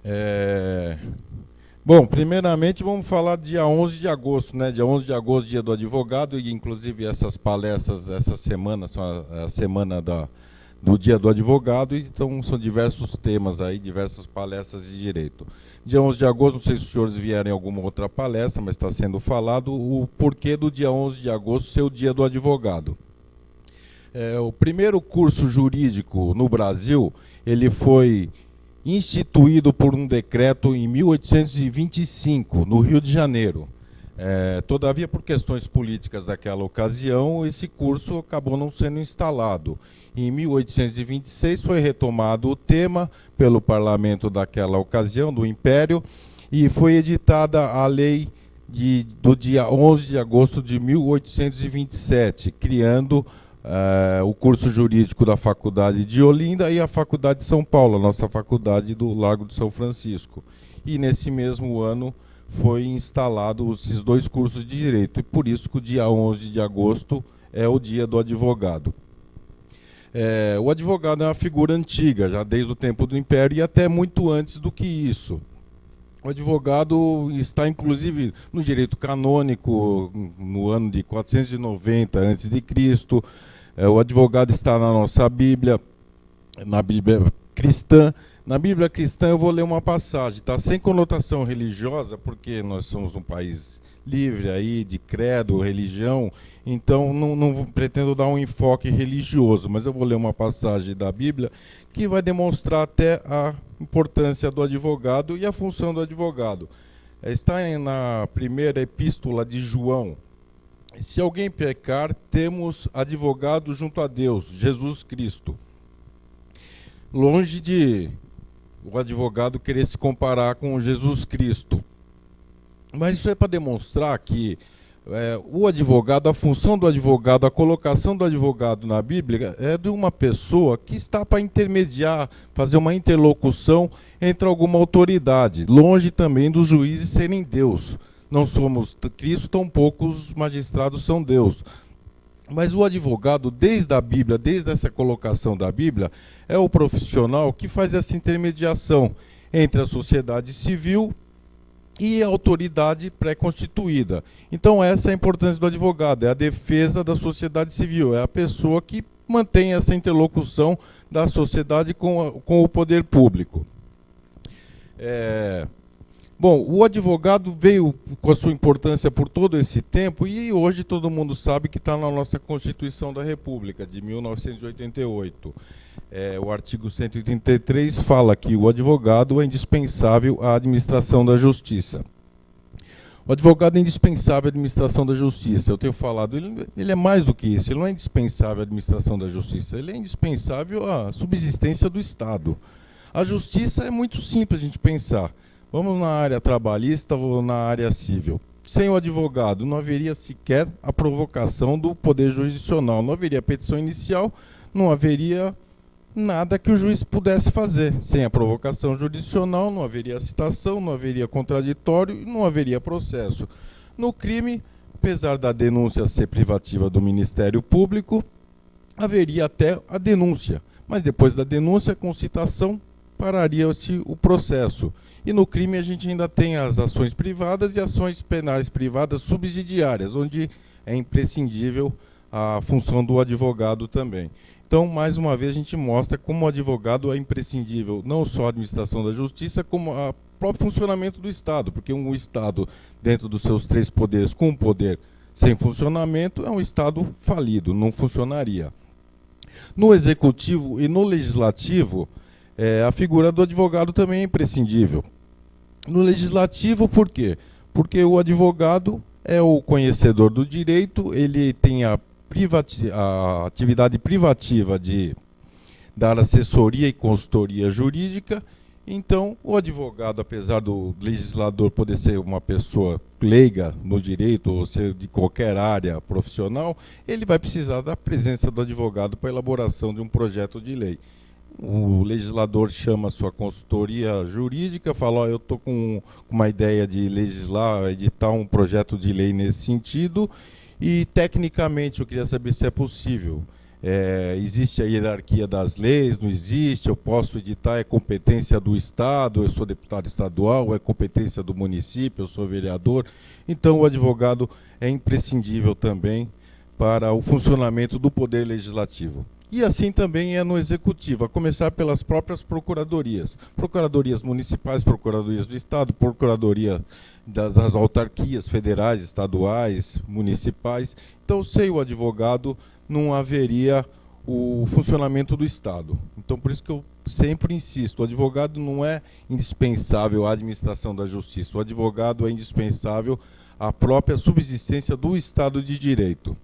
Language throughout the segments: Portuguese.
É, Bom, primeiramente vamos falar dia 11 de agosto, né? Dia 11 de agosto, dia do advogado, e inclusive essas palestras essa semana são a semana do dia do advogado, então são diversos temas aí, diversas palestras de direito. Dia 11 de agosto, não sei se os senhores vieram em alguma outra palestra, mas está sendo falado o porquê do dia 11 de agosto ser o dia do advogado. O primeiro curso jurídico no Brasil, ele foi instituído por um decreto em 1825, no Rio de Janeiro. Todavia, por questões políticas daquela ocasião, esse curso acabou não sendo instalado. Em 1826 foi retomado o tema pelo parlamento daquela ocasião, do Império, e foi editada a lei do dia 11 de agosto de 1827, criando o curso jurídico da Faculdade de Olinda e a Faculdade de São Paulo, a nossa faculdade do Largo de São Francisco. E nesse mesmo ano foi instalado esses dois cursos de direito, e por isso que o dia 11 de agosto é o dia do advogado. O advogado é uma figura antiga, já desde o tempo do Império e até muito antes do que isso. O advogado está, inclusive, no direito canônico, no ano de 490 a.C. O advogado está na nossa Bíblia, na Bíblia cristã. Na Bíblia cristã eu vou ler uma passagem, tá? Sem conotação religiosa, porque nós somos um país livre aí de credo, religião, então não pretendo dar um enfoque religioso, mas eu vou ler uma passagem da Bíblia que vai demonstrar até a importância do advogado e a função do advogado. Está na primeira epístola de João. Se alguém pecar, temos advogado junto a Deus, Jesus Cristo. Longe de o advogado querer se comparar com Jesus Cristo. Mas isso é para demonstrar que o advogado, a função do advogado, a colocação do advogado na Bíblia é de uma pessoa que está para intermediar, fazer uma interlocução entre alguma autoridade, longe também dos juízes serem Deus. Não somos Cristo, tampouco os magistrados são Deus. Mas o advogado, desde a Bíblia, desde essa colocação da Bíblia, é o profissional que faz essa intermediação entre a sociedade civil e a autoridade pré-constituída. Então essa é a importância do advogado, é a defesa da sociedade civil, é a pessoa que mantém essa interlocução da sociedade com o poder público. Bom, o advogado veio com a sua importância por todo esse tempo e hoje todo mundo sabe que está na nossa Constituição da República, de 1988. O artigo 133 fala que o advogado é indispensável à administração da justiça. O advogado é indispensável à administração da justiça. Eu tenho falado, ele é mais do que isso, ele não é indispensável à administração da justiça, ele é indispensável à subsistência do Estado. A justiça é muito simples a gente pensar. Vamos na área trabalhista ou na área civil. Sem o advogado não haveria sequer a provocação do poder jurisdicional, não haveria petição inicial, não haveria nada que o juiz pudesse fazer. Sem a provocação jurisdicional não haveria citação, não haveria contraditório e não haveria processo. No crime, apesar da denúncia ser privativa do Ministério Público, haveria até a denúncia, mas depois da denúncia, com citação, pararia-se o processo. E no crime a gente ainda tem as ações privadas e ações penais privadas subsidiárias, onde é imprescindível a função do advogado também. Então, mais uma vez, a gente mostra como o advogado é imprescindível, não só a administração da justiça, como o próprio funcionamento do Estado, porque um Estado, dentro dos seus três poderes, com um poder sem funcionamento, é um Estado falido, não funcionaria. No Executivo e no Legislativo, a figura do advogado também é imprescindível. No Legislativo, por quê? Porque o advogado é o conhecedor do direito, ele tem a atividade privativa de dar assessoria e consultoria jurídica. Então, o advogado, apesar do legislador poder ser uma pessoa leiga no direito ou ser de qualquer área profissional, ele vai precisar da presença do advogado para a elaboração de um projeto de lei. O legislador chama a sua consultoria jurídica, fala, eu estou com uma ideia de legislar, editar um projeto de lei nesse sentido, e tecnicamente eu queria saber se é possível. existe a hierarquia das leis, não existe, eu posso editar, é competência do Estado, eu sou deputado estadual, é competência do município, eu sou vereador. Então o advogado é imprescindível também para o funcionamento do Poder Legislativo. E assim também é no Executivo, a começar pelas próprias procuradorias. Procuradorias municipais, procuradorias do Estado, procuradoria das autarquias federais, estaduais, municipais. Então, sem o advogado, não haveria o funcionamento do Estado. Então, por isso que eu sempre insisto, o advogado não é indispensável à administração da justiça, o advogado é indispensável à própria subsistência do Estado de Direito.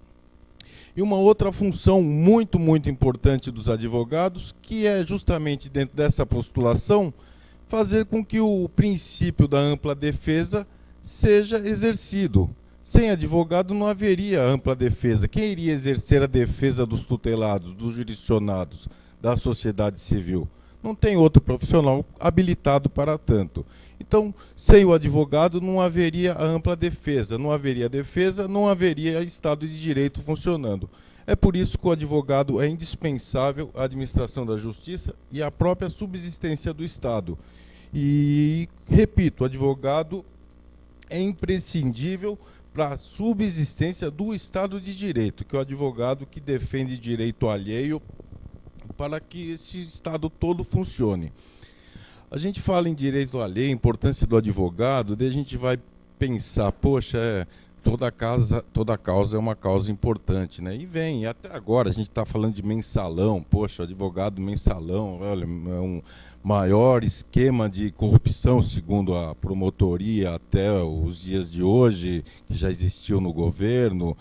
E uma outra função muito importante dos advogados, que é justamente dentro dessa postulação, fazer com que o princípio da ampla defesa seja exercido. Sem advogado não haveria ampla defesa. Quem iria exercer a defesa dos tutelados, dos jurisdicionados, da sociedade civil? Não tem outro profissional habilitado para tanto. Então, sem o advogado não haveria a ampla defesa. Não haveria defesa, não haveria Estado de Direito funcionando. É por isso que o advogado é indispensável à administração da justiça e à própria subsistência do Estado. E, repito, o advogado é imprescindível para a subsistência do Estado de Direito, que é o advogado que defende direito alheio para que esse Estado todo funcione. A gente fala em direito alheio, importância do advogado, daí a gente vai pensar, poxa, toda causa é uma causa importante, né? E vem, até agora a gente está falando de mensalão, poxa, advogado mensalão, olha, é um maior esquema de corrupção, segundo a promotoria, até os dias de hoje, que já existiu no governo.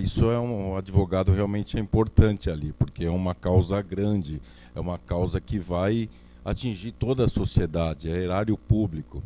Isso é um advogado realmente é importante ali, porque é uma causa grande, é uma causa que vai atingir toda a sociedade, é erário público.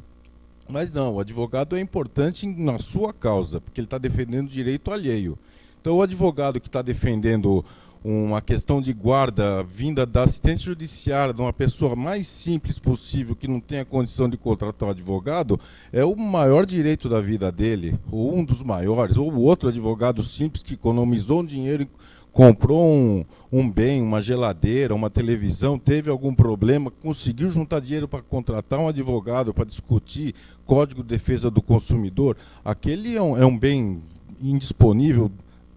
Mas não, o advogado é importante na sua causa, porque ele está defendendo direito alheio. Então o advogado que está defendendo uma questão de guarda vinda da assistência judiciária de uma pessoa mais simples possível, que não tenha condição de contratar um advogado, é o maior direito da vida dele, ou um dos maiores, ou o outro advogado simples que economizou um dinheiro e comprou um bem, uma geladeira, uma televisão, teve algum problema, conseguiu juntar dinheiro para contratar um advogado para discutir Código de Defesa do Consumidor, aquele é um bem indisponível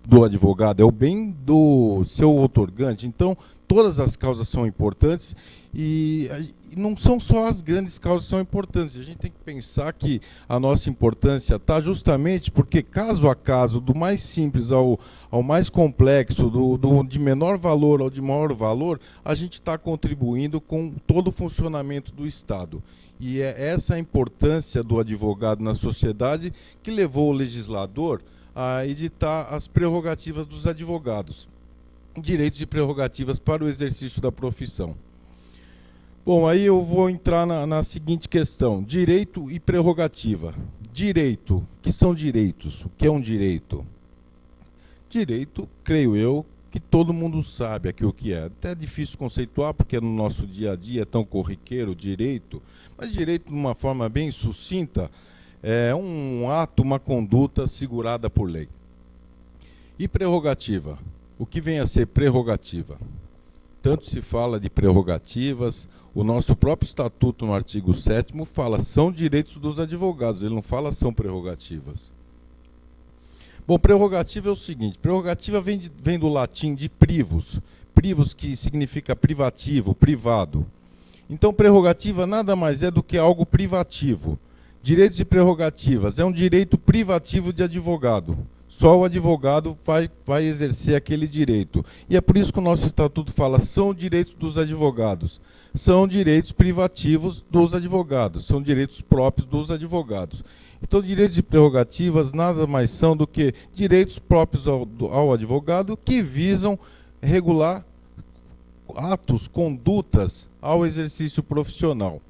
do advogado, é o bem do seu outorgante. Então, todas as causas são importantes e não são só as grandes causas que são importantes. A gente tem que pensar que a nossa importância está justamente porque, caso a caso, do mais simples ao mais complexo, de menor valor ao de maior valor, a gente está contribuindo com todo o funcionamento do Estado. E é essa a importância do advogado na sociedade que levou o legislador a editar as prerrogativas dos advogados, direitos e prerrogativas para o exercício da profissão. Bom, aí eu vou entrar na seguinte questão, direito e prerrogativa. Direito, o que são direitos? O que é um direito? Direito, creio eu, que todo mundo sabe aqui o que é. Até é difícil conceituar, porque no nosso dia a dia é tão corriqueiro direito, mas direito, de uma forma bem sucinta, é um ato, uma conduta segurada por lei. E prerrogativa? O que vem a ser prerrogativa? Tanto se fala de prerrogativas, o nosso próprio estatuto no artigo 7º fala são direitos dos advogados, ele não fala são prerrogativas. Bom, prerrogativa é o seguinte, prerrogativa vem do latim de privus, privus que significa privativo, privado. Então prerrogativa nada mais é do que algo privativo. Direitos e prerrogativas é um direito privativo de advogado. Só o advogado vai exercer aquele direito. E é por isso que o nosso estatuto fala são direitos dos advogados. São direitos privativos dos advogados, são direitos próprios dos advogados. Então, direitos e prerrogativas nada mais são do que direitos próprios ao advogado que visam regular atos, condutas ao exercício profissional.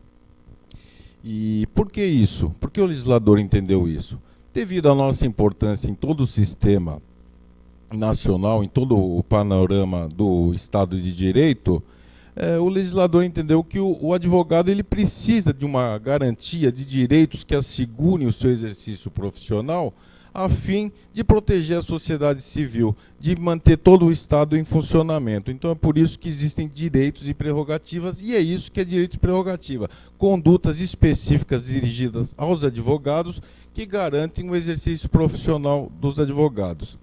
E por que isso? Por que o legislador entendeu isso? Devido à nossa importância em todo o sistema nacional, em todo o panorama do Estado de Direito, o legislador entendeu que o advogado ele precisa de uma garantia de direitos que assegurem o seu exercício profissional a fim de proteger a sociedade civil, de manter todo o Estado em funcionamento. Então é por isso que existem direitos e prerrogativas, e é isso que é direito e prerrogativa. Condutas específicas dirigidas aos advogados que garantem o exercício profissional dos advogados.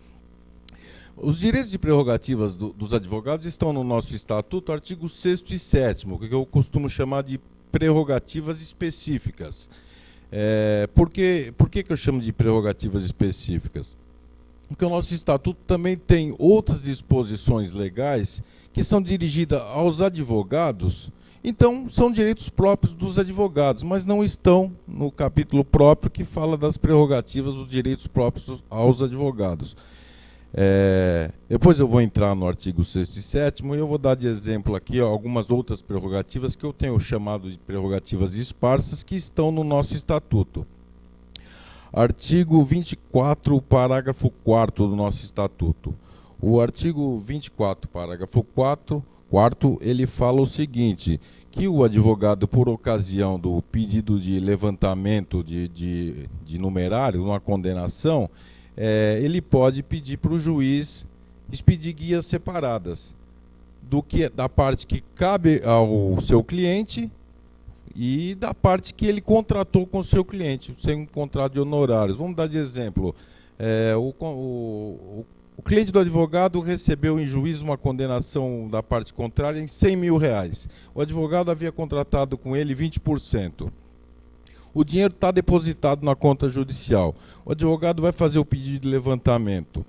Os direitos e prerrogativas dos advogados estão no nosso Estatuto, artigo 6º e 7º, que eu costumo chamar de prerrogativas específicas. Por que eu chamo de prerrogativas específicas? Porque o nosso Estatuto também tem outras disposições legais que são dirigidas aos advogados, então são direitos próprios dos advogados, mas não estão no capítulo próprio que fala das prerrogativas dos direitos próprios aos advogados. Depois eu vou entrar no artigo 6º e 7º e eu vou dar de exemplo aqui algumas outras prerrogativas que eu tenho chamado de prerrogativas esparsas que estão no nosso Estatuto. Artigo 24, parágrafo 4º do nosso Estatuto. O artigo 24, parágrafo 4º, ele fala o seguinte, que o advogado, por ocasião do pedido de levantamento de numerário, numa condenação, ele pode pedir para o juiz expedir guias separadas da parte que cabe ao seu cliente e da parte que ele contratou com o seu cliente, sem um contrato de honorários. Vamos dar de exemplo, o cliente do advogado recebeu em juízo uma condenação da parte contrária em R$100 mil. O advogado havia contratado com ele 20%. O dinheiro está depositado na conta judicial. O advogado vai fazer o pedido de levantamento.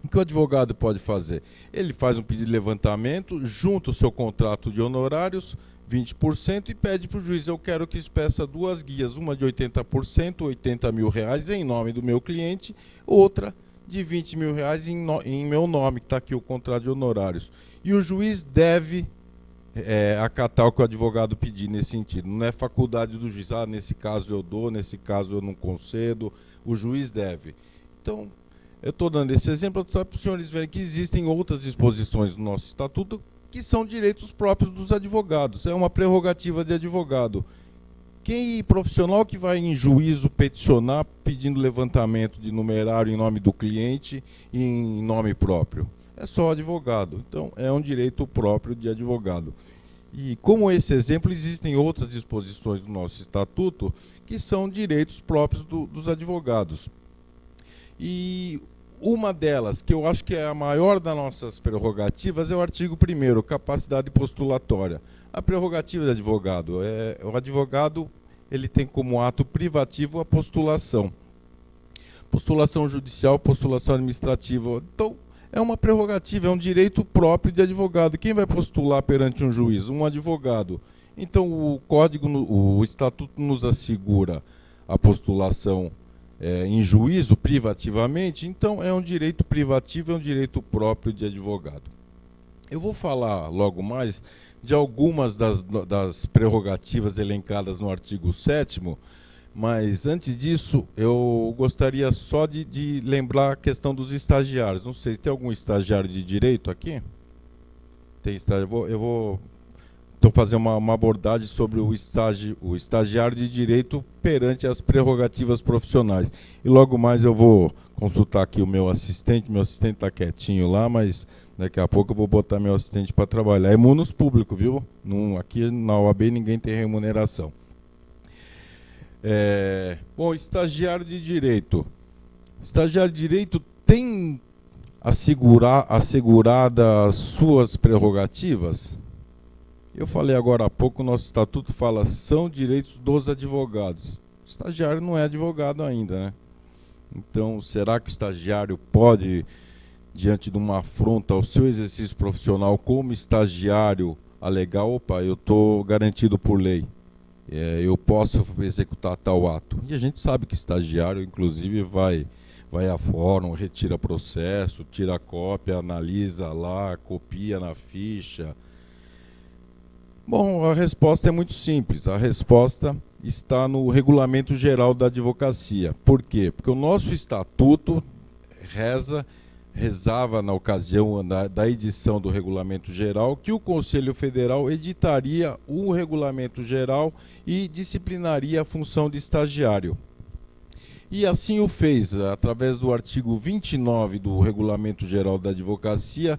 O que o advogado pode fazer? Ele faz um pedido de levantamento, junta o seu contrato de honorários, 20%, e pede para o juiz, eu quero que expeça duas guias, uma de 80%, R$80 mil em nome do meu cliente, outra de R$20 mil em meu nome, que está aqui o contrato de honorários. E o juiz deve acatar o que o advogado pedir nesse sentido. Não é faculdade do juiz, nesse caso eu dou, nesse caso eu não concedo, o juiz deve. Então, eu estou dando esse exemplo para os senhores verem que existem outras disposições no nosso Estatuto que são direitos próprios dos advogados, é uma prerrogativa de advogado. Quem profissional que vai em juízo peticionar pedindo levantamento de numerário em nome do cliente e em nome próprio? É só o advogado. Então, é um direito próprio de advogado. E como esse exemplo, existem outras disposições do nosso Estatuto que são direitos próprios dos advogados. E uma delas, que eu acho que é a maior das nossas prerrogativas, é o artigo 1º, capacidade postulatória. A prerrogativa do advogado, o advogado ele tem como ato privativo a postulação. Postulação judicial, postulação administrativa. Então, é uma prerrogativa, é um direito próprio de advogado. Quem vai postular perante um juiz? Um advogado. Então, o Estatuto nos assegura a postulação em juízo privativamente, então é um direito privativo, é um direito próprio de advogado. Eu vou falar logo mais de algumas das prerrogativas elencadas no artigo 7º, mas antes disso eu gostaria só de lembrar a questão dos estagiários. Não sei, tem algum estagiário de direito aqui? Tem estagiário? Eu vou então fazer uma abordagem sobre o estagiário de direito perante as prerrogativas profissionais. E logo mais eu vou consultar aqui o meu assistente está quietinho lá, mas daqui a pouco eu vou botar meu assistente para trabalhar. É munos público, viu? Aqui na OAB ninguém tem remuneração. Bom, estagiário de direito. Estagiário de direito tem assegurada as suas prerrogativas? Eu falei agora há pouco, o nosso Estatuto fala, são direitos dos advogados. O estagiário não é advogado ainda, né? Então, será que o estagiário pode, diante de uma afronta ao seu exercício profissional como estagiário, alegar, opa, eu estou garantido por lei, eu posso executar tal ato? E a gente sabe que estagiário, inclusive, vai a fórum, retira processo, tira cópia, analisa lá, copia na ficha. Bom, a resposta é muito simples. A resposta está no Regulamento Geral da Advocacia. Por quê? Porque o nosso Estatuto rezava na ocasião da edição do Regulamento Geral que o Conselho Federal editaria o Regulamento Geral e disciplinaria a função de estagiário. E assim o fez, através do artigo 29 do Regulamento Geral da Advocacia.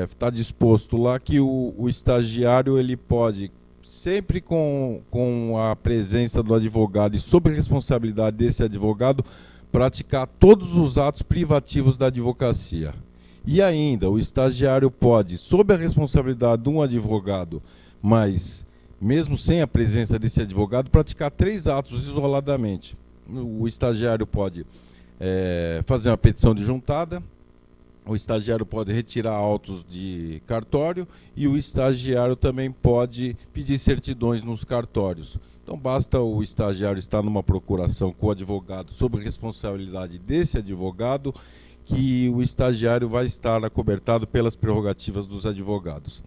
Está disposto lá que o estagiário ele pode, sempre com a presença do advogado e sob responsabilidade desse advogado, praticar todos os atos privativos da advocacia. E ainda, o estagiário pode, sob a responsabilidade de um advogado, mas mesmo sem a presença desse advogado, praticar 3 atos isoladamente. O estagiário pode fazer uma petição de juntada, o estagiário pode retirar autos de cartório e o estagiário também pode pedir certidões nos cartórios. Então basta o estagiário estar numa procuração com o advogado sob responsabilidade desse advogado, que o estagiário vai estar acobertado pelas prerrogativas dos advogados.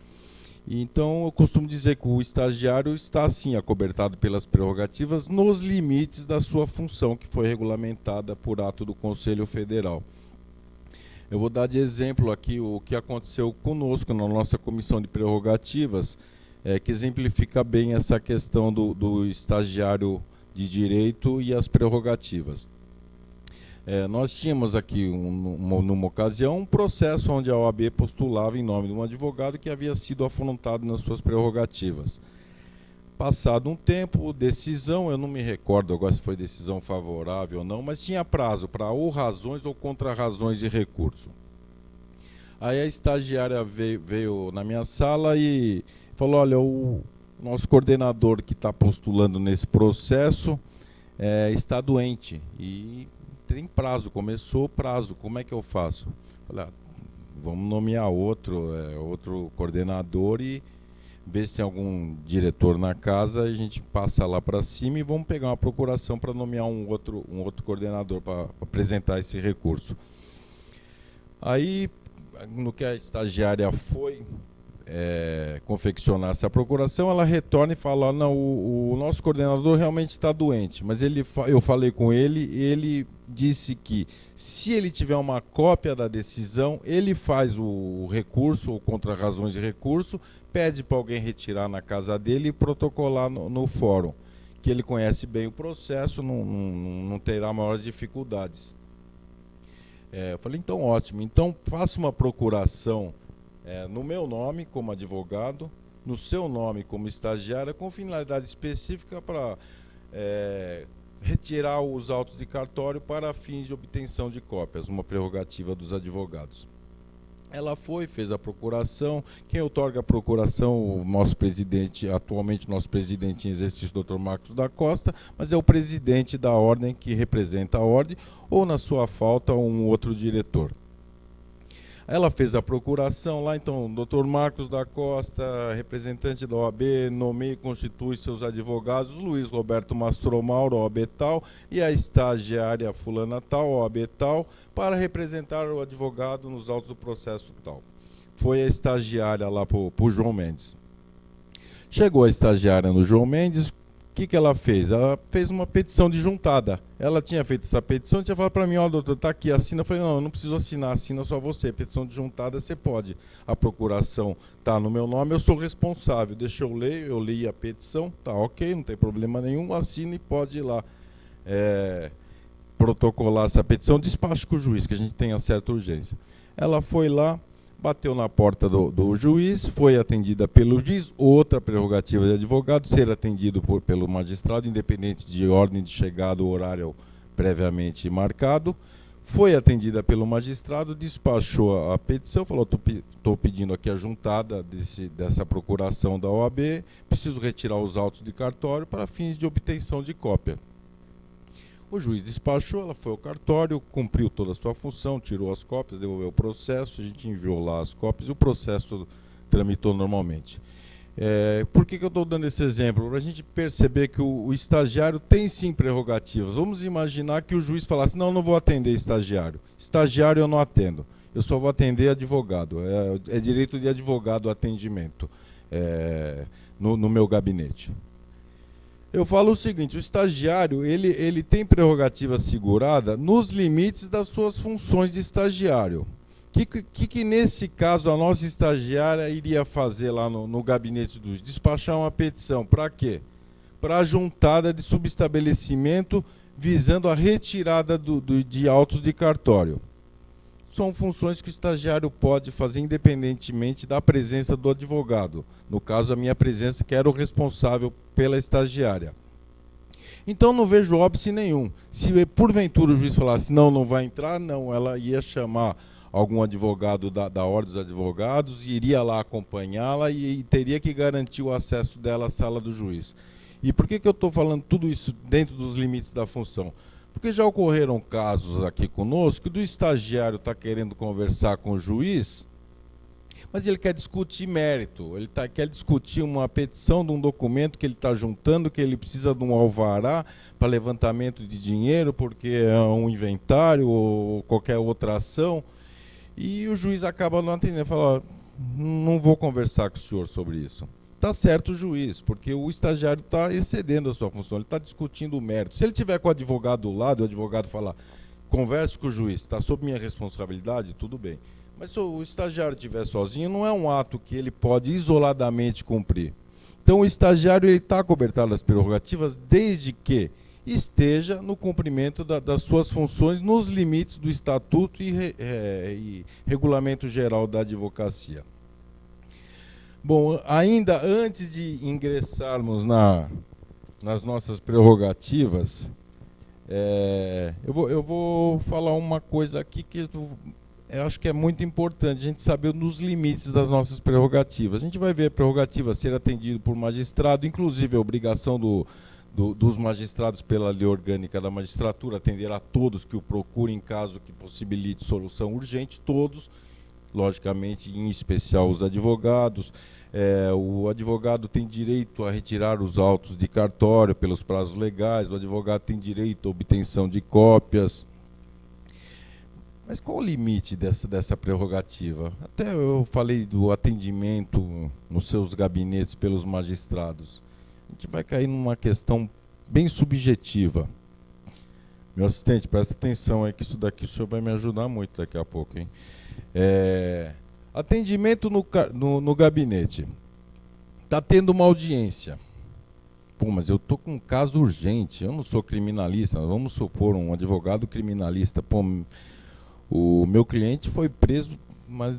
Então eu costumo dizer que o estagiário está sim acobertado pelas prerrogativas nos limites da sua função, que foi regulamentada por ato do Conselho Federal. Eu vou dar de exemplo aqui o que aconteceu conosco na nossa comissão de prerrogativas, que exemplifica bem essa questão do estagiário de direito e as prerrogativas. Nós tínhamos aqui, numa ocasião, um processo onde a OAB postulava em nome de um advogado que havia sido afrontado nas suas prerrogativas. Passado um tempo, decisão, eu não me recordo agora se foi decisão favorável ou não, mas tinha prazo para ou razões ou contra-razões de recurso. Aí a estagiária veio na minha sala e falou, olha, o nosso coordenador que está postulando nesse processo está doente e tem prazo, começou o prazo, como é que eu faço? Falei, vamos nomear outro coordenador e ver se tem algum diretor na casa, a gente passa lá para cima e vamos pegar uma procuração para nomear um outro coordenador para apresentar esse recurso. Aí, no que a estagiária foi confeccionar essa procuração, ela retorna e fala, não, o nosso coordenador realmente está doente, mas eu falei com ele e ele disse que se ele tiver uma cópia da decisão, ele faz o recurso ou contra-razões de recurso, pede para alguém retirar na casa dele e protocolar no fórum, que ele conhece bem o processo, não terá maiores dificuldades. Eu falei, então ótimo, então faça uma procuração no meu nome como advogado, no seu nome como estagiária, com finalidade específica para retirar os autos de cartório para fins de obtenção de cópias, uma prerrogativa dos advogados. Ela fez a procuração. Quem outorga a procuração, o nosso presidente, atualmente nosso presidente em exercício, Dr. Marcos da Costa, mas é o presidente da ordem que representa a ordem, ou na sua falta, um outro diretor. Ela fez a procuração lá, então, o Dr. Marcos da Costa, representante da OAB, nomeia e constitui seus advogados, Luiz Roberto Mastromauro, OAB tal, e a estagiária fulana tal, OAB tal, para representar o advogado nos autos do processo tal. Foi a estagiária lá para o João Mendes. Chegou a estagiária no João Mendes, o que ela fez? Ela fez uma petição de juntada. Ela tinha feito essa petição, tinha falado para mim, ó, doutor, tá aqui, assina. Eu falei, não, eu não preciso assinar, assina só você. Petição de juntada você pode. A procuração tá no meu nome, eu sou responsável. Deixa eu ler, eu li a petição, tá ok, não tem problema nenhum, assina e pode ir lá protocolar essa petição, despacho com o juiz, que a gente tenha certa urgência. Ela foi lá, bateu na porta do juiz, foi atendida pelo juiz, outra prerrogativa de advogado, ser atendido pelo magistrado, independente de ordem de chegada ou horário previamente marcado. Foi atendida pelo magistrado, despachou a petição, falou, estou pedindo aqui a juntada dessa procuração da OAB, preciso retirar os autos de cartório para fins de obtenção de cópia. O juiz despachou, ela foi ao cartório, cumpriu toda a sua função, tirou as cópias, devolveu o processo, a gente enviou lá as cópias e o processo tramitou normalmente. Por que eu estou dando esse exemplo? Para a gente perceber que o estagiário tem sim prerrogativas. Vamos imaginar que o juiz falasse, não vou atender estagiário. Estagiário eu não atendo, eu só vou atender advogado. É direito de advogado o atendimento no meu gabinete. Eu falo o seguinte, o estagiário ele tem prerrogativa assegurada nos limites das suas funções de estagiário. Que nesse caso a nossa estagiária iria fazer lá no gabinete dos despachar uma petição? Para quê? Para a juntada de subestabelecimento visando a retirada de autos de cartório. São funções que o estagiário pode fazer independentemente da presença do advogado. No caso, a minha presença, que era o responsável pela estagiária. Então não vejo óbice nenhum. Se porventura o juiz falasse não, não vai entrar, não, ela ia chamar algum advogado da Ordem dos Advogados, iria lá acompanhá-la e teria que garantir o acesso dela à sala do juiz. E por que eu estou falando tudo isso dentro dos limites da função? Porque já ocorreram casos aqui conosco do estagiário estar querendo conversar com o juiz, mas ele quer discutir mérito, ele quer discutir uma petição de um documento que ele está juntando, que ele precisa de um alvará para levantamento de dinheiro, porque é um inventário ou qualquer outra ação, e o juiz acaba não atendendo, fala, não vou conversar com o senhor sobre isso. Está certo o juiz, porque o estagiário está excedendo a sua função, ele está discutindo o mérito. Se ele tiver com o advogado do lado, o advogado falar, converse com o juiz, está sob minha responsabilidade, tudo bem. Mas se o estagiário estiver sozinho, não é um ato que ele pode isoladamente cumprir. Então o estagiário está cobertado das prerrogativas desde que esteja no cumprimento das suas funções nos limites do Estatuto e Regulamento Geral da Advocacia. Bom, ainda antes de ingressarmos nas nossas prerrogativas, eu vou falar uma coisa aqui que eu acho que é muito importante a gente saber nos limites das nossas prerrogativas. A gente vai ver a prerrogativa ser atendido por magistrado, inclusive a obrigação dos magistrados pela lei orgânica da magistratura atender a todos que o procurem em caso que possibilite solução urgente, todos, logicamente, em especial os advogados. O advogado tem direito a retirar os autos de cartório pelos prazos legais, o advogado tem direito à obtenção de cópias. Mas qual o limite dessa prerrogativa? Até eu falei do atendimento nos seus gabinetes pelos magistrados. A gente vai cair numa questão bem subjetiva. Meu assistente, presta atenção aí que isso daqui o senhor vai me ajudar muito daqui a pouco, hein? Atendimento no gabinete. Está tendo uma audiência. Pô, mas eu estou com um caso urgente, eu não sou criminalista, vamos supor um advogado criminalista. Pô, o meu cliente foi preso, mas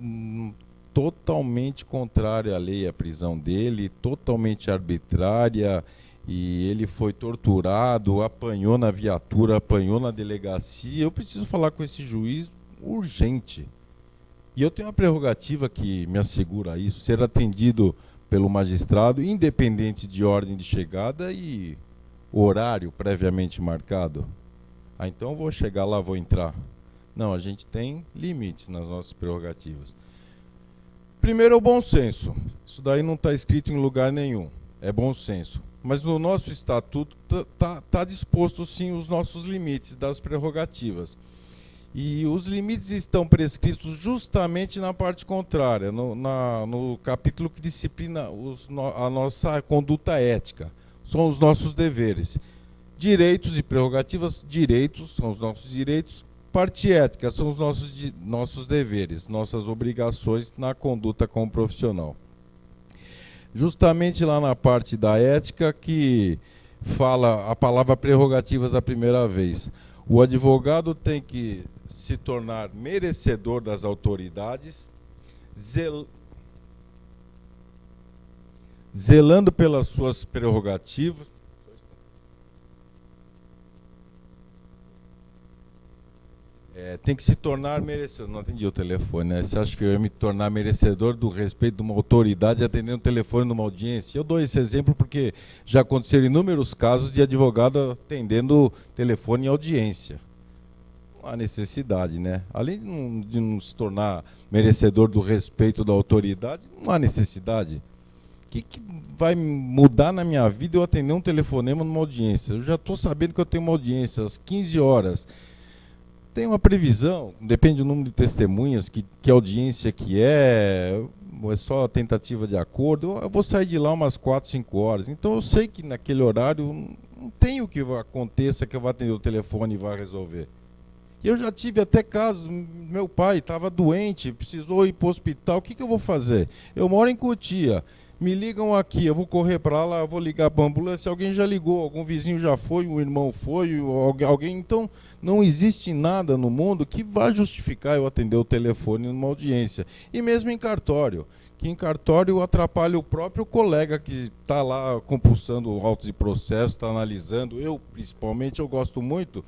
totalmente contrária à lei, a prisão dele, totalmente arbitrária, e ele foi torturado, apanhou na viatura, apanhou na delegacia. Eu preciso falar com esse juiz urgente. E eu tenho uma prerrogativa que me assegura isso, ser atendido pelo magistrado, independente de ordem de chegada e horário previamente marcado. Então eu vou chegar lá, vou entrar. Não, a gente tem limites nas nossas prerrogativas. Primeiro é o bom senso. Isso daí não está escrito em lugar nenhum. É bom senso. Mas no nosso estatuto tá disposto sim os nossos limites das prerrogativas. E os limites estão prescritos justamente na parte contrária, no capítulo que disciplina a nossa conduta ética. São os nossos deveres. Direitos e prerrogativas, direitos são os nossos direitos, parte ética são os nossos deveres, nossas obrigações na conduta como profissional. Justamente lá na parte da ética que fala a palavra prerrogativas da primeira vez. O advogado tem que se tornar merecedor das autoridades, zelando pelas suas prerrogativas. Tem que se tornar merecedor. Não atendi o telefone, né? Você acha que eu ia me tornar merecedor do respeito de uma autoridade atendendo o telefone numa audiência? Eu dou esse exemplo porque já aconteceram inúmeros casos de advogado atendendo telefone em audiência. Não há necessidade, né? Além de não se tornar merecedor do respeito da autoridade, não há necessidade. O que vai mudar na minha vida eu atender um telefonema numa audiência? Eu já estou sabendo que eu tenho uma audiência às 15 horas. Tem uma previsão, depende do número de testemunhas, que audiência que é só tentativa de acordo. Eu vou sair de lá umas 4, 5 horas. Então eu sei que naquele horário não tem o que aconteça que eu vá atender o telefone e vá resolver. Eu já tive até casos, meu pai estava doente, precisou ir para o hospital, o que eu vou fazer? Eu moro em Cotia, Me ligam aqui, eu vou correr para lá, eu vou ligar para a ambulância, alguém já ligou, algum vizinho já foi, um irmão foi, alguém. Então, não existe nada no mundo que vá justificar eu atender o telefone numa audiência. E mesmo em cartório, que em cartório atrapalha o próprio colega que está lá compulsando autos de processo, está analisando. Eu, principalmente, eu gosto muito,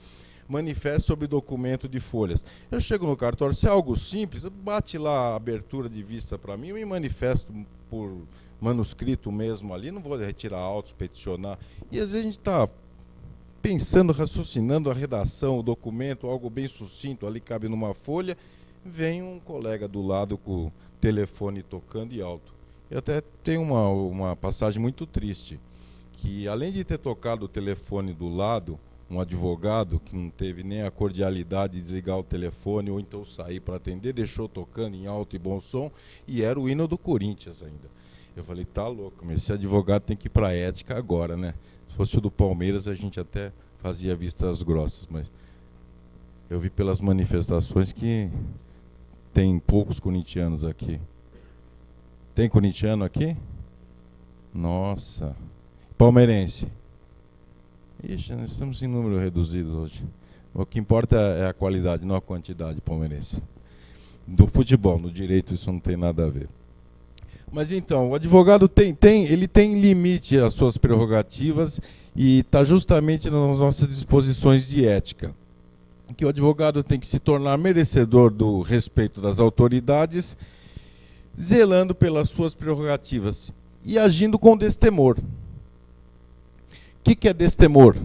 manifesto sobre documento de folhas. Eu chego no cartório, se é algo simples, bate lá a abertura de vista para mim, eu me manifesto por manuscrito mesmo ali, não vou retirar autos, peticionar. E às vezes a gente está pensando, raciocinando a redação, o documento, algo bem sucinto, ali cabe numa folha, vem um colega do lado com o telefone tocando e alto. E até tem uma passagem muito triste, que além de ter tocado o telefone do lado, um advogado que não teve nem a cordialidade de desligar o telefone ou então sair para atender, deixou tocando em alto e bom som, e era o hino do Corinthians ainda. Eu falei, tá louco, mas esse advogado tem que ir para a ética agora, né? Se fosse o do Palmeiras, a gente até fazia vistas grossas, mas eu vi pelas manifestações que tem poucos corintianos aqui. Tem corintiano aqui? Nossa. Palmeirense? Ixi, nós estamos em número reduzido hoje. O que importa é a qualidade, não a quantidade palmeirense. Do futebol, no direito isso não tem nada a ver. Mas então, o advogado ele tem limite às suas prerrogativas e está justamente nas nossas disposições de ética. Que o advogado tem que se tornar merecedor do respeito das autoridades, zelando pelas suas prerrogativas e agindo com destemor. O que é destemor?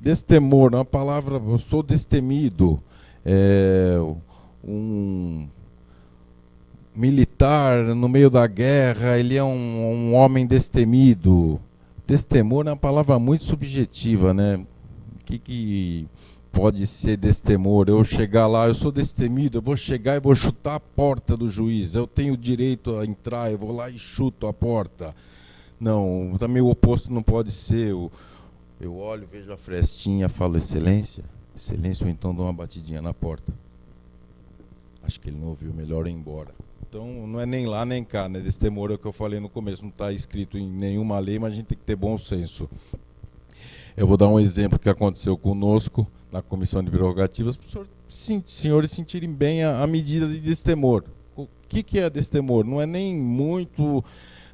Destemor é uma palavra, eu sou destemido, um militar no meio da guerra, ele é um homem destemido. Destemor é uma palavra muito subjetiva, né? O que pode ser destemor? Eu chegar lá, eu sou destemido, eu vou chegar e vou chutar a porta do juiz, eu tenho direito a entrar, eu vou lá e chuto a porta. Não, também o oposto não pode ser. Eu olho, vejo a frestinha, falo excelência, excelência, ou então dou uma batidinha na porta. Acho que ele não ouviu, melhor ir embora. Então não é nem lá nem cá, né? Destemor é o que eu falei no começo, não está escrito em nenhuma lei, mas a gente tem que ter bom senso. Eu vou dar um exemplo que aconteceu conosco na Comissão de Prerrogativas, para os senhores sentirem bem a medida de destemor. O que é destemor? Não é nem muito,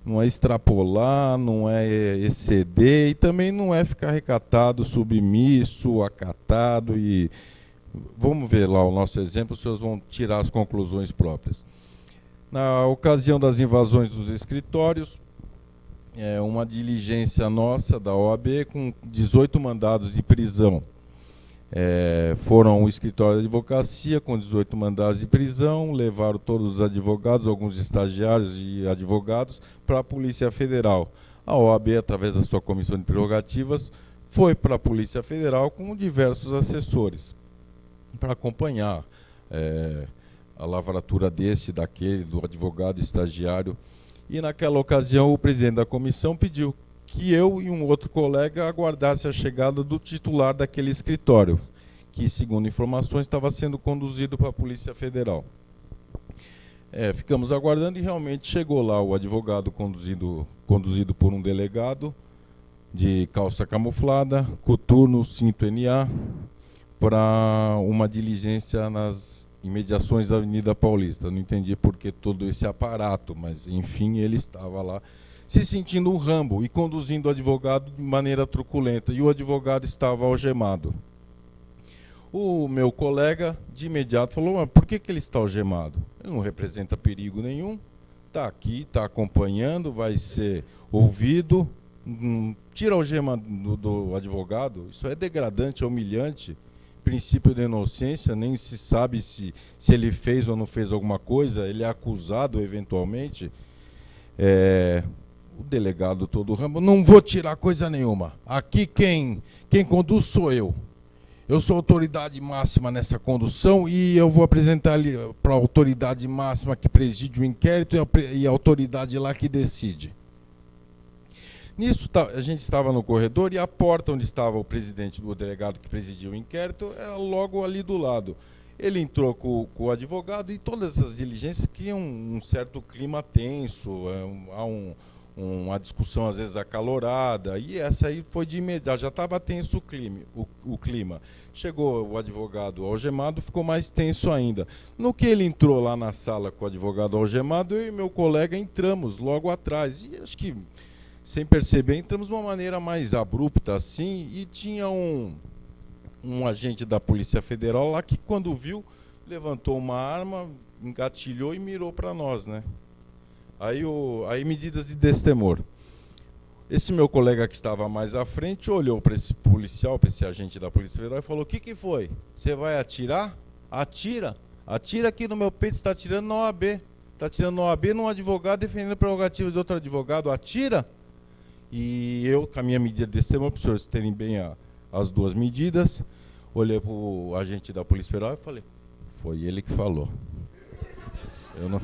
não é extrapolar, não é exceder e também não é ficar recatado, submisso, acatado. E vamos ver lá o nosso exemplo, os senhores vão tirar as conclusões próprias. Na ocasião das invasões dos escritórios, uma diligência nossa da OAB com 18 mandados de prisão. Foram ao escritório de advocacia com 18 mandados de prisão, levaram todos os advogados, alguns estagiários e advogados, para a Polícia Federal. A OAB, através da sua comissão de prerrogativas, foi para a Polícia Federal com diversos assessores para acompanhar a lavratura daquele, do advogado estagiário. E naquela ocasião o presidente da comissão pediu que eu e um outro colega aguardasse a chegada do titular daquele escritório, que, segundo informações, estava sendo conduzido para a Polícia Federal. Ficamos aguardando e realmente chegou lá o advogado conduzido por um delegado de calça camuflada, coturno, cinto NA, para uma diligência nas imediações da Avenida Paulista. Não entendi por que todo esse aparato, mas enfim, ele estava lá se sentindo um Rambo e conduzindo o advogado de maneira truculenta, e o advogado estava algemado. O meu colega de imediato falou, mas por que ele está algemado? Ele não representa perigo nenhum, está aqui, está acompanhando, vai ser ouvido, tira a algema do advogado, isso é degradante, é humilhante. Princípio de inocência, nem se sabe se ele fez ou não fez alguma coisa, ele é acusado eventualmente. O delegado todo Rambo, não vou tirar coisa nenhuma, aqui quem conduz sou eu. Eu sou a autoridade máxima nessa condução e eu vou apresentar para a autoridade máxima que preside o inquérito e a autoridade lá que decide. Nisso, a gente estava no corredor e a porta onde estava o presidente do delegado que presidia o inquérito era logo ali do lado. Ele entrou com o advogado e todas essas diligências criam um certo clima tenso, há uma discussão às vezes acalorada, e essa aí foi de imediato, já estava tenso o clima. Chegou o advogado algemado, ficou mais tenso ainda. No que ele entrou lá na sala com o advogado algemado, eu e meu colega entramos logo atrás, e acho que, sem perceber, entramos de uma maneira mais abrupta assim, e tinha um agente da Polícia Federal lá que, quando viu, levantou uma arma, engatilhou e mirou para nós, né? Aí medidas de destemor. Esse meu colega que estava mais à frente olhou para esse policial, para esse agente da Polícia Federal e falou: "O que foi? Você vai atirar? Atira! Atira aqui no meu peito, você está atirando na OAB. Está atirando na OAB num advogado defendendo prerrogativas de outro advogado. Atira!" E eu, com a minha medida de destemor, para os senhores terem bem as duas medidas, olhei para o agente da Polícia Federal e falei: "Foi ele que falou." Eu não...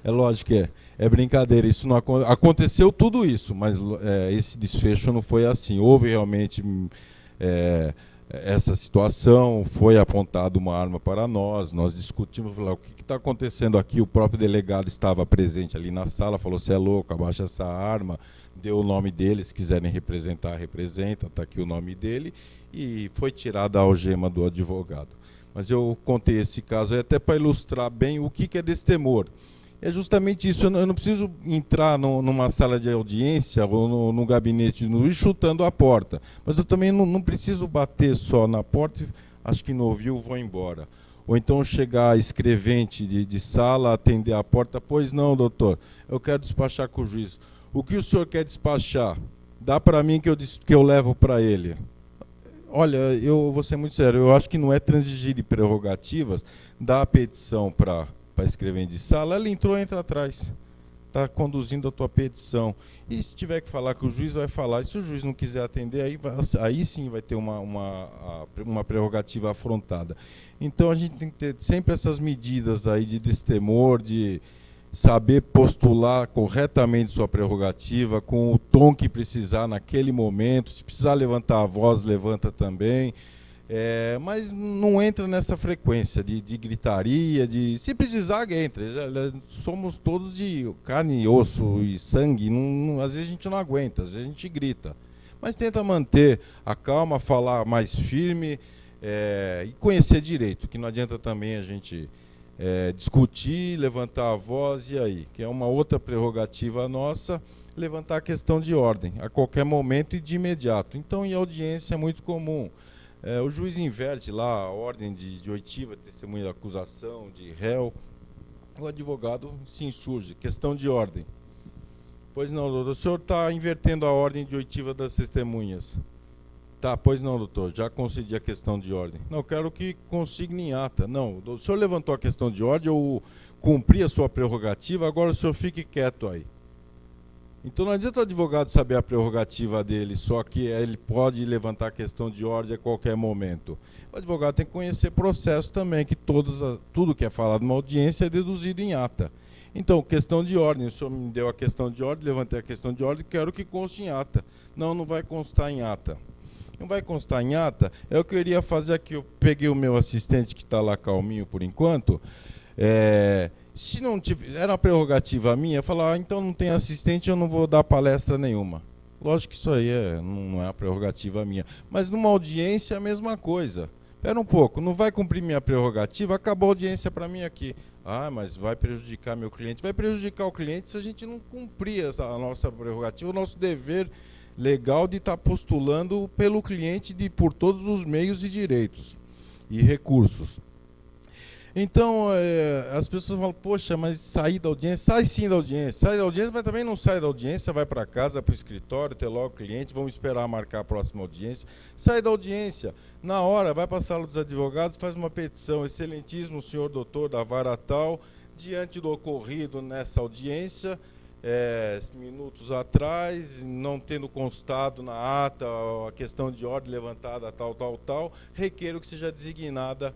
É lógico que é brincadeira, isso não aconteceu tudo isso, mas esse desfecho não foi assim. Houve realmente essa situação, foi apontada uma arma para nós discutimos, falamos, o que está acontecendo aqui? O próprio delegado estava presente ali na sala, falou: "Você é louco, abaixa essa arma", deu o nome dele, se quiserem representar, representa, está aqui o nome dele, e foi tirada a algema do advogado. Mas eu contei esse caso aí até para ilustrar bem o que é destemor. É justamente isso, eu não preciso entrar numa sala de audiência ou no gabinete do juiz chutando a porta, mas eu também não preciso bater só na porta e acho que não ouviu, vou embora. Ou então chegar escrevente de sala, atender a porta: "Pois não, doutor, eu quero despachar com o juiz." "O que o senhor quer despachar? Dá para mim que eu levo para ele." Olha, eu vou ser muito sério, eu acho que não é transigir de prerrogativas, dar a petição para escrever de sala, ela entra atrás, está conduzindo a tua petição. E se tiver que falar com o juiz, vai falar. E se o juiz não quiser atender, aí sim vai ter uma prerrogativa afrontada. Então a gente tem que ter sempre essas medidas aí de destemor, de saber postular corretamente sua prerrogativa, com o tom que precisar naquele momento. Se precisar levantar a voz, levanta também. Mas não entra nessa frequência de gritaria, se precisar, entra. Somos todos de carne, osso e sangue, às vezes a gente não aguenta, às vezes a gente grita. Mas tenta manter a calma, falar mais firme e conhecer direito, que não adianta também a gente discutir, levantar a voz e aí, que é uma outra prerrogativa nossa, levantar a questão de ordem, a qualquer momento e de imediato. Então, em audiência é muito comum. O juiz inverte lá a ordem de oitiva, testemunha da acusação, de réu. O advogado se insurge. Questão de ordem. "Pois não, doutor, o senhor está invertendo a ordem de oitiva das testemunhas." "Tá, pois não, doutor, já concedi a questão de ordem." "Não, quero que consigne em ata." "Não, o senhor levantou a questão de ordem, eu cumpri a sua prerrogativa, agora o senhor fique quieto aí." Então não adianta o advogado saber a prerrogativa dele, só que ele pode levantar a questão de ordem a qualquer momento. O advogado tem que conhecer processo também, que tudo que é falado numa audiência é deduzido em ata. Então, questão de ordem, o senhor me deu a questão de ordem, levantei a questão de ordem, quero que conste em ata. "Não, não vai constar em ata." Não vai constar em ata, é o que eu iria fazer aqui. Eu peguei o meu assistente, que está lá calminho por enquanto, se não tiver, era uma prerrogativa minha, falar: "Então não tem assistente, eu não vou dar palestra nenhuma." Lógico que isso aí não é uma prerrogativa minha. Mas numa audiência é a mesma coisa. Espera um pouco, não vai cumprir minha prerrogativa, acabou a audiência para mim aqui. "Ah, mas vai prejudicar meu cliente." Vai prejudicar o cliente se a gente não cumprir a nossa prerrogativa, o nosso dever legal de estar postulando pelo cliente por todos os meios e direitos e recursos. Então, as pessoas falam: "Poxa, mas sair da audiência?" Sai sim da audiência. Sai da audiência, mas também não sai da audiência, vai para casa, para o escritório, ter logo o cliente, vamos esperar marcar a próxima audiência. Sai da audiência, na hora, vai para a sala dos advogados, faz uma petição: "Excelentíssimo senhor doutor da vara tal, diante do ocorrido nessa audiência, minutos atrás, não tendo constado na ata a questão de ordem levantada tal, requeiro que seja designada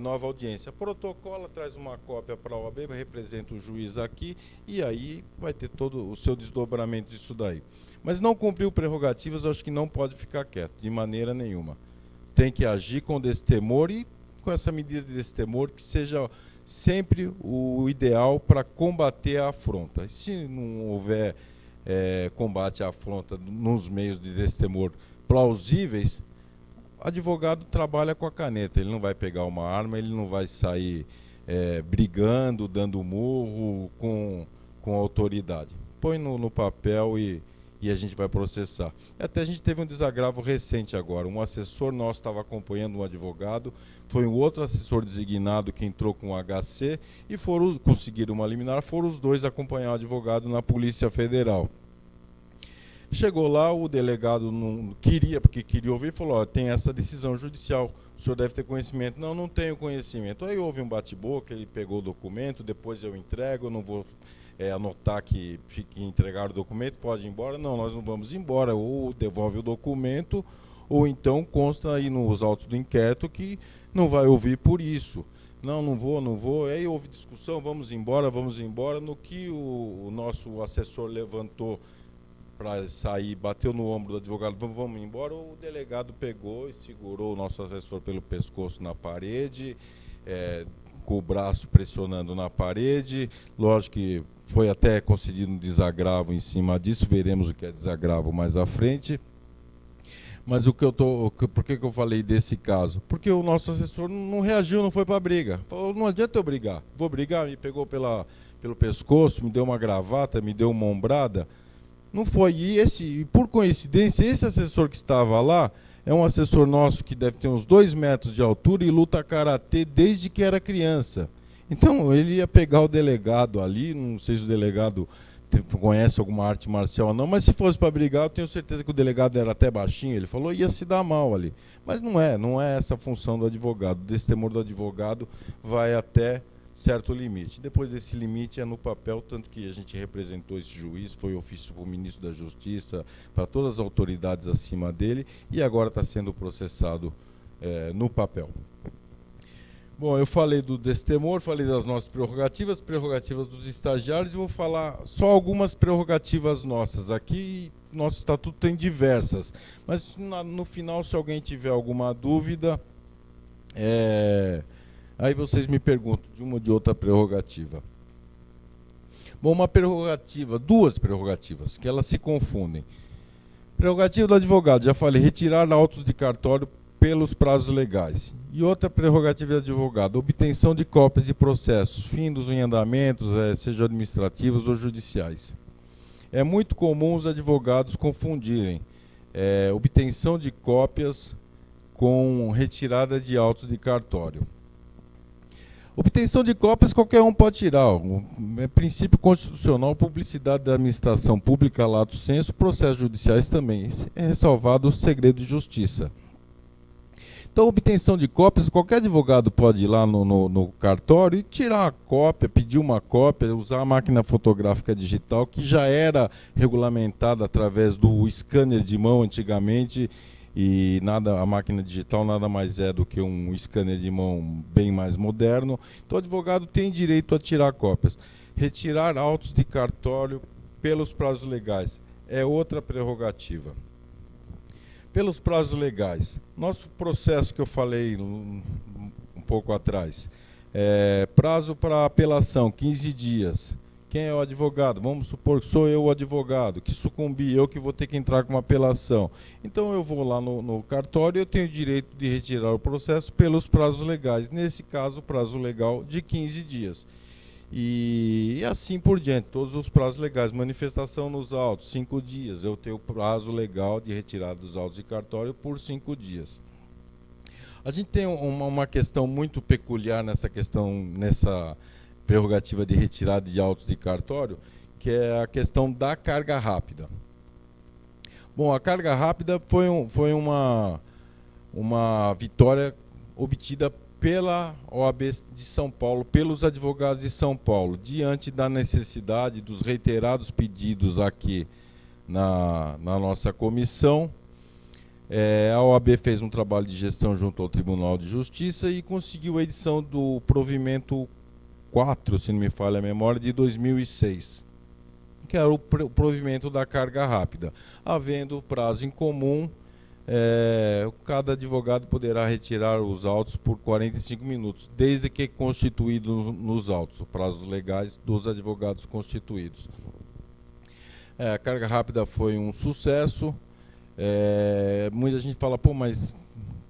nova audiência." Protocola, traz uma cópia para a OAB, representa o juiz aqui, e aí vai ter todo o seu desdobramento disso daí. Mas não cumpriu prerrogativas, eu acho que não pode ficar quieto, de maneira nenhuma. Tem que agir com destemor, e com essa medida de destemor que seja sempre o ideal para combater a afronta. Se não houver combate à afronta nos meios de destemor plausíveis, o advogado trabalha com a caneta, ele não vai pegar uma arma, ele não vai sair brigando, dando murro com a autoridade. Põe no papel e a gente vai processar. Até a gente teve um desagravo recente agora. Um assessor nosso estava acompanhando um advogado, foi um outro assessor designado que entrou com o HC e conseguiram uma liminar, foram os dois acompanhar o advogado na Polícia Federal. Chegou lá, o delegado não queria, porque queria ouvir, falou, ó, tem essa decisão judicial, o senhor deve ter conhecimento. Não, não tenho conhecimento. Aí houve um bate-boca, ele pegou o documento, depois eu entrego, eu não vou anotar que entregar o documento, pode ir embora. Não, nós não vamos embora, ou devolve o documento, ou então consta aí nos autos do inquérito que não vai ouvir por isso. Não, não vou. Aí houve discussão, vamos embora. No que o nosso assessor levantou para sair, bateu no ombro do advogado, vamos embora, o delegado pegou e segurou o nosso assessor pelo pescoço na parede, com o braço pressionando na parede. Lógico que foi até concedido um desagravo em cima disso, veremos o que é desagravo mais à frente. Mas por que eu falei desse caso? Porque o nosso assessor não reagiu, não foi para briga. Falou, não adianta eu brigar. Vou brigar, me pegou pelo pescoço, me deu uma gravata, me deu uma ombrada. Não foi. E por coincidência, esse assessor que estava lá é um assessor nosso que deve ter uns 2 metros de altura e luta karatê desde que era criança. Então ele ia pegar o delegado ali, não sei se o delegado conhece alguma arte marcial ou não, mas se fosse para brigar, eu tenho certeza que o delegado era até baixinho, ele falou, ia se dar mal ali. Mas não é essa a função do advogado. O destemor do advogado vai até certo limite. Depois desse limite é no papel, tanto que a gente representou esse juiz, foi ofício para o ministro da Justiça, para todas as autoridades acima dele, e agora está sendo processado no papel. Bom, eu falei do destemor, falei das nossas prerrogativas dos estagiários, e vou falar só algumas prerrogativas nossas. Aqui, nosso estatuto tem diversas, mas no final, se alguém tiver alguma dúvida, aí vocês me perguntam de uma ou de outra prerrogativa. Bom, duas prerrogativas, que elas se confundem. Prerrogativa do advogado, já falei, retirar autos de cartório pelos prazos legais. E outra prerrogativa do advogado, obtenção de cópias de processos, findos em andamentos, seja administrativos ou judiciais. É muito comum os advogados confundirem obtenção de cópias com retirada de autos de cartório. Obtenção de cópias qualquer um pode tirar. É princípio constitucional, publicidade da administração pública, lato sensu, processos judiciais também. É ressalvado o segredo de justiça. Então, obtenção de cópias, qualquer advogado pode ir lá no cartório e tirar a cópia, pedir uma cópia, usar a máquina fotográfica digital, que já era regulamentada através do scanner de mão antigamente, e a máquina digital nada mais é do que um scanner de mão bem mais moderno. Então, o advogado tem direito a tirar cópias. Retirar autos de cartório pelos prazos legais é outra prerrogativa. Pelos prazos legais, nosso processo que eu falei um pouco atrás, prazo para apelação, 15 dias. Quem é o advogado? Vamos supor que sou eu o advogado, que sucumbi, eu que vou ter que entrar com uma apelação. Então eu vou lá no cartório e eu tenho o direito de retirar o processo pelos prazos legais. Nesse caso, o prazo legal de 15 dias. E assim por diante, todos os prazos legais. Manifestação nos autos, 5 dias. Eu tenho o prazo legal de retirada dos autos de cartório por 5 dias. A gente tem uma questão muito peculiar nessa prerrogativa de retirada de autos de cartório, que é a questão da carga rápida. Bom, a carga rápida foi uma vitória obtida pela OAB de São Paulo, pelos advogados de São Paulo, diante da necessidade dos reiterados pedidos aqui na nossa comissão. A OAB fez um trabalho de gestão junto ao Tribunal de Justiça e conseguiu a edição do provimento 4, se não me falha a memória, de 2006, que era o provimento da carga rápida. Havendo prazo em comum, cada advogado poderá retirar os autos por 45 minutos, desde que constituído nos autos, os prazos legais dos advogados constituídos. A carga rápida foi um sucesso. Muita gente fala, pô, mas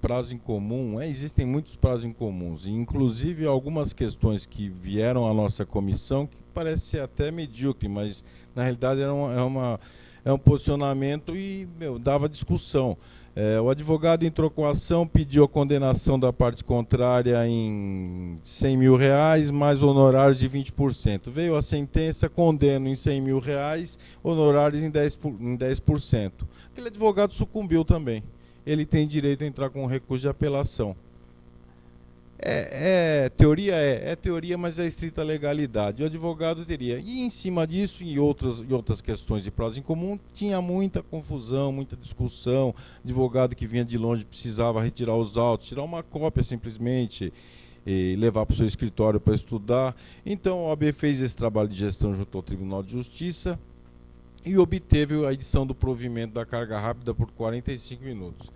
prazo incomum, existem muitos prazos incomuns, e inclusive algumas questões que vieram à nossa comissão que parece ser até medíocre, mas na realidade é um posicionamento e dava discussão. O advogado entrou com a ação, pediu a condenação da parte contrária em R$100 mil, mais honorários de 20%. Veio a sentença, condeno em R$100 mil, honorários em 10%. Aquele advogado sucumbiu também. Ele tem direito a entrar com um recurso de apelação. Teoria, mas é estrita legalidade. O advogado teria. E em cima disso, e outras questões de prazo em comum, tinha muita confusão, muita discussão. Advogado que vinha de longe precisava retirar os autos, tirar uma cópia simplesmente e levar para o seu escritório para estudar. Então a OAB fez esse trabalho de gestão junto ao Tribunal de Justiça e obteve a edição do provimento da carga rápida por 45 minutos.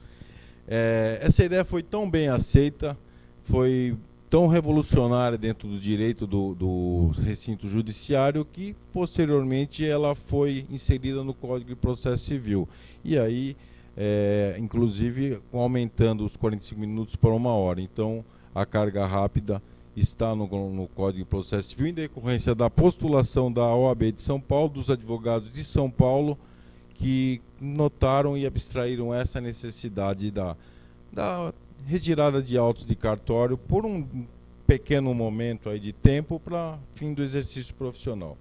Essa ideia foi tão bem aceita, foi tão revolucionária dentro do direito do recinto judiciário, que posteriormente ela foi inserida no Código de Processo Civil. E aí, inclusive, aumentando os 45 minutos para 1 hora. Então, a carga rápida está no Código de Processo Civil, em decorrência da postulação da OAB de São Paulo, dos advogados de São Paulo, que notaram e abstraíram essa necessidade da retirada de autos de cartório por um pequeno momento aí de tempo para fim do exercício profissional.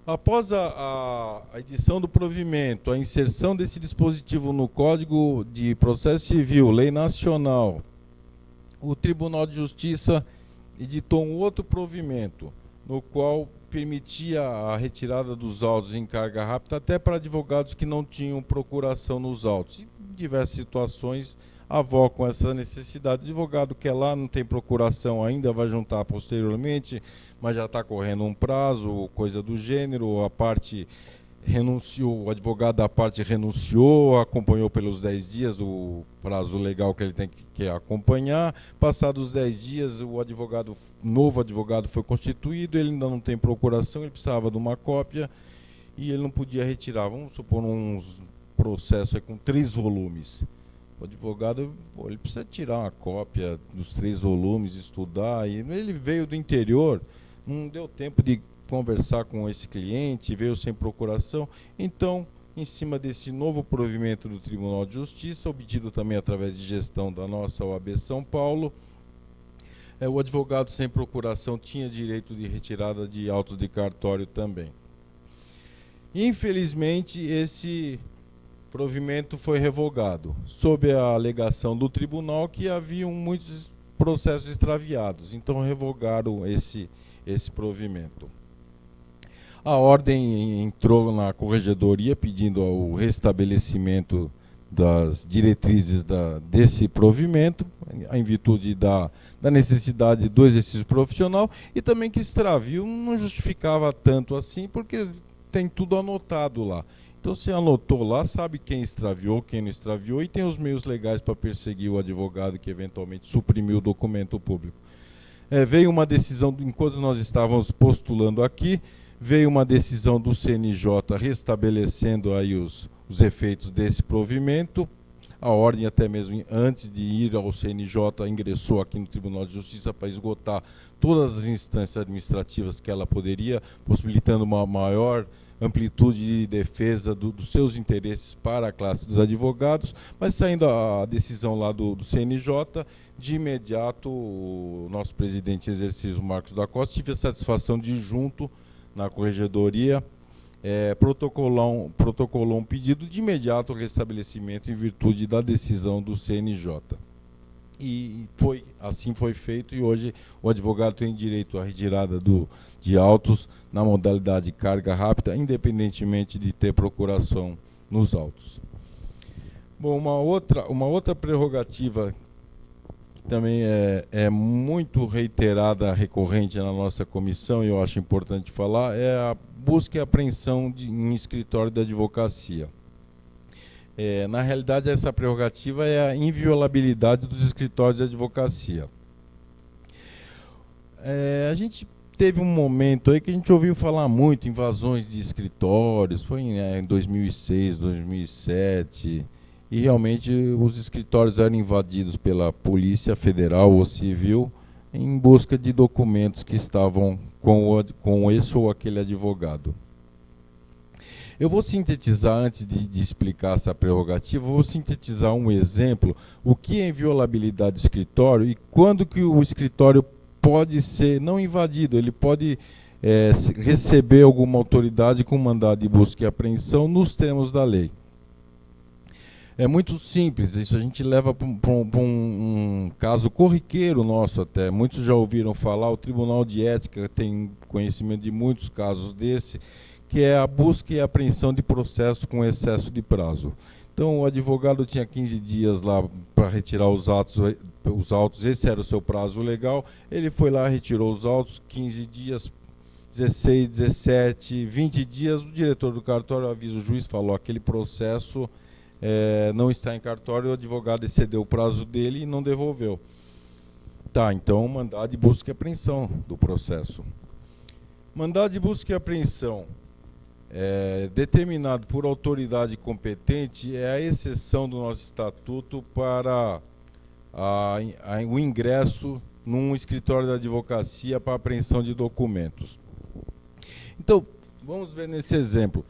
Após a edição do provimento, a inserção desse dispositivo no Código de Processo Civil, Lei Nacional, o Tribunal de Justiça editou um outro provimento, no qual permitia a retirada dos autos em carga rápida até para advogados que não tinham procuração nos autos. Em diversas situações avocam essa necessidade. O advogado que é lá, não tem procuração ainda, vai juntar posteriormente, mas já está correndo um prazo, coisa do gênero, a parte renunciou, o advogado da parte renunciou, acompanhou pelos 10 dias o prazo legal que ele tem que acompanhar. Passados os 10 dias, o novo advogado foi constituído, ele ainda não tem procuração, ele precisava de uma cópia e ele não podia retirar. Vamos supor um processo com 3 volumes. O advogado ele precisa tirar uma cópia dos 3 volumes, estudar, e ele veio do interior, não deu tempo de conversar com esse cliente, veio sem procuração. Então, em cima desse novo provimento do Tribunal de Justiça, obtido também através de gestão da nossa OAB São Paulo, o advogado sem procuração tinha direito de retirada de autos de cartório também. Infelizmente, esse provimento foi revogado, sob a alegação do tribunal que haviam muitos processos extraviados. Então, revogaram esse provimento. A ordem entrou na corregedoria pedindo o restabelecimento das diretrizes desse provimento, em virtude da necessidade do exercício profissional, e também que extravio não justificava tanto assim, porque tem tudo anotado lá. Então, você anotou lá, sabe quem extraviou, quem não extraviou, e tem os meios legais para perseguir o advogado que eventualmente suprimiu o documento público. Veio uma decisão, enquanto nós estávamos postulando aqui, veio uma decisão do CNJ restabelecendo aí os efeitos desse provimento. A ordem, até mesmo antes de ir ao CNJ, ingressou aqui no Tribunal de Justiça para esgotar todas as instâncias administrativas que ela poderia, possibilitando uma maior amplitude de defesa dos seus interesses para a classe dos advogados. Mas saindo a decisão lá do CNJ, de imediato o nosso presidente em exercício, Marcos da Costa, tive a satisfação de ir junto na corregedoria, protocolou um pedido de imediato restabelecimento em virtude da decisão do CNJ. E assim foi feito, e hoje o advogado tem direito à retirada de autos na modalidade carga rápida, independentemente de ter procuração nos autos. Bom, uma outra prerrogativa que também é muito reiterada, recorrente na nossa comissão, e eu acho importante falar, é a busca e apreensão em escritório da advocacia. Na realidade, essa prerrogativa é a inviolabilidade dos escritórios de advocacia. A gente teve um momento aí que a gente ouviu falar muito, invasões de escritórios, foi em 2006, 2007, e realmente os escritórios eram invadidos pela Polícia Federal ou Civil em busca de documentos que estavam com esse ou aquele advogado. Eu vou sintetizar, antes de explicar essa prerrogativa, vou sintetizar um exemplo, o que é inviolabilidade do escritório e quando que o escritório pode ser não invadido, ele pode receber alguma autoridade com mandado de busca e apreensão nos termos da lei. É muito simples, isso a gente leva para um caso corriqueiro nosso até. Muitos já ouviram falar, o Tribunal de Ética tem conhecimento de muitos casos desse, que é a busca e apreensão de processo com excesso de prazo. Então o advogado tinha 15 dias lá para retirar os autos, esse era o seu prazo legal, ele foi lá, retirou os autos, 15 dias, 16, 17, 20 dias, o diretor do cartório avisa o juiz, falou, aquele processo não está em cartório, o advogado excedeu o prazo dele e não devolveu. Tá, então mandado de busca e apreensão do processo. Mandado de busca e apreensão determinado por autoridade competente é a exceção do nosso estatuto para o ingresso num escritório da advocacia para apreensão de documentos. Então, vamos ver nesse exemplo.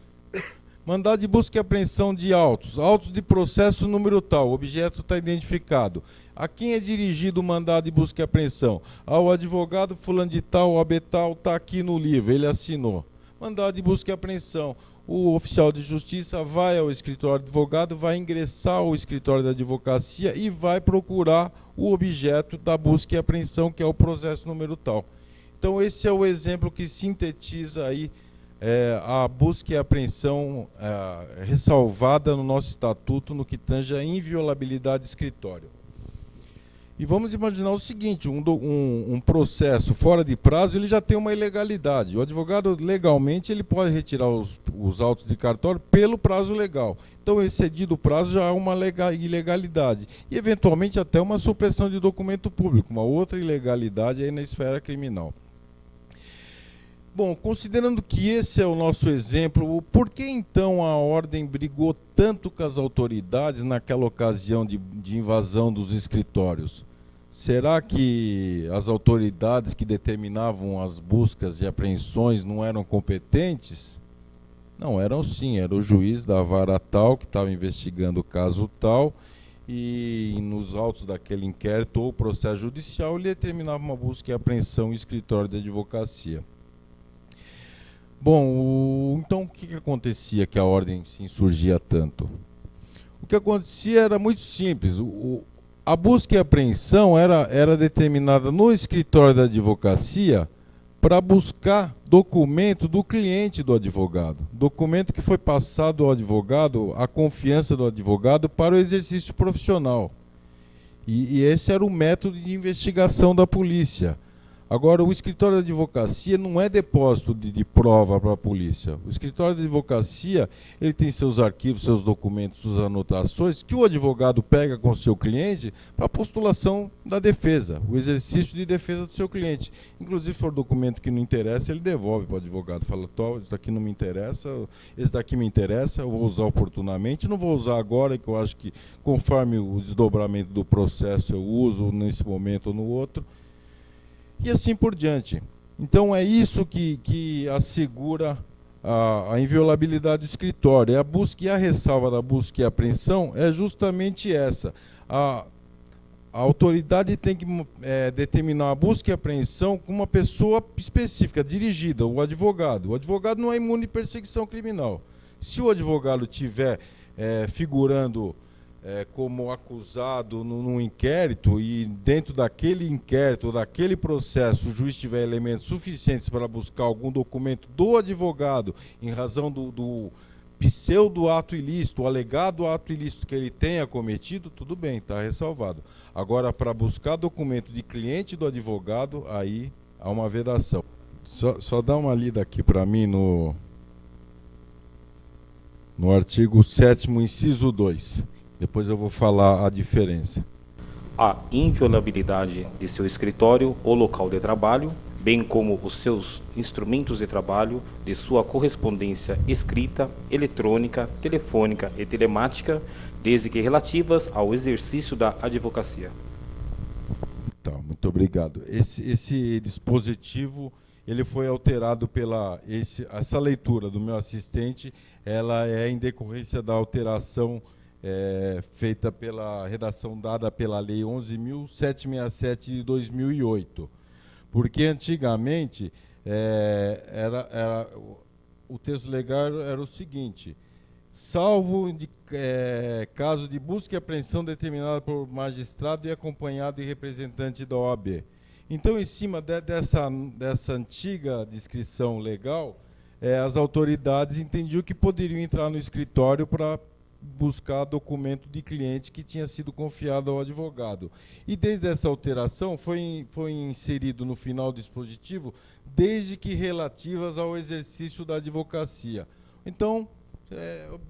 Mandado de busca e apreensão de autos de processo número tal, o objeto está identificado. A quem é dirigido o mandado de busca e apreensão? Ao advogado fulano de tal, OAB tal, está aqui no livro, ele assinou. Mandado de busca e apreensão. O oficial de justiça vai ao escritório do advogado, vai ingressar ao escritório da advocacia e vai procurar o objeto da busca e apreensão, que é o processo número tal. Então esse é o exemplo que sintetiza aí a busca e apreensão ressalvada no nosso estatuto no que tange a inviolabilidade de escritório. E vamos imaginar o seguinte, um processo fora de prazo, ele já tem uma ilegalidade. O advogado, legalmente, ele pode retirar os autos de cartório pelo prazo legal. Então, excedido o prazo, já há uma ilegalidade. E, eventualmente, até uma supressão de documento público, uma outra ilegalidade aí na esfera criminal. Bom, considerando que esse é o nosso exemplo, por que então a ordem brigou tanto com as autoridades naquela ocasião de invasão dos escritórios? Será que as autoridades que determinavam as buscas e apreensões não eram competentes? Não, eram sim, era o juiz da vara tal que estava investigando o caso tal e nos autos daquele inquérito ou processo judicial ele determinava uma busca e apreensão em escritório de advocacia. Bom, então o que acontecia que a ordem se insurgia tanto? O que acontecia era muito simples. A busca e apreensão era determinada no escritório da advocacia para buscar documento do cliente do advogado. Documento que foi passado ao advogado, a confiança do advogado para o exercício profissional. E esse era o método de investigação da polícia. Agora, o escritório da advocacia não é depósito de prova para a polícia. O escritório da advocacia, ele tem seus arquivos, seus documentos, suas anotações, que o advogado pega com o seu cliente para a postulação da defesa, o exercício de defesa do seu cliente. Inclusive, se for documento que não interessa, ele devolve para o advogado. Fala, isso daqui não me interessa, esse daqui me interessa, eu vou usar oportunamente, não vou usar agora, que eu acho que conforme o desdobramento do processo eu uso nesse momento ou no outro. E assim por diante. Então é isso que assegura a inviolabilidade do escritório. A busca e a ressalva da busca e apreensão é justamente essa. A autoridade tem que determinar a busca e apreensão com uma pessoa específica, dirigida, o advogado. O advogado não é imune de perseguição criminal. Se o advogado estiver figurando como acusado num inquérito e dentro daquele inquérito, daquele processo, o juiz tiver elementos suficientes para buscar algum documento do advogado em razão do pseudo ato ilícito, o alegado ato ilícito que ele tenha cometido, tudo bem, está ressalvado. Agora, para buscar documento de cliente do advogado, aí há uma vedação. Só dá uma lida aqui para mim no artigo 7º, inciso 2. Depois eu vou falar a diferença. A inviolabilidade de seu escritório ou local de trabalho bem como os seus instrumentos de trabalho, de sua correspondência escrita, eletrônica, telefônica e telemática, desde que relativas ao exercício da advocacia. Tá, muito obrigado. Esse dispositivo, ele foi alterado essa leitura do meu assistente, ela é em decorrência da alteração feita pela redação dada pela Lei 11.767 de 2008. Porque antigamente o texto legal era o seguinte: salvo caso de busca e apreensão determinada por magistrado e acompanhado de representante da OAB. Então, em cima dessa antiga descrição legal, as autoridades entendiam que poderiam entrar no escritório para buscar documento de cliente que tinha sido confiado ao advogado. E desde essa alteração foi inserido no final do dispositivo, desde que relativas ao exercício da advocacia. Então,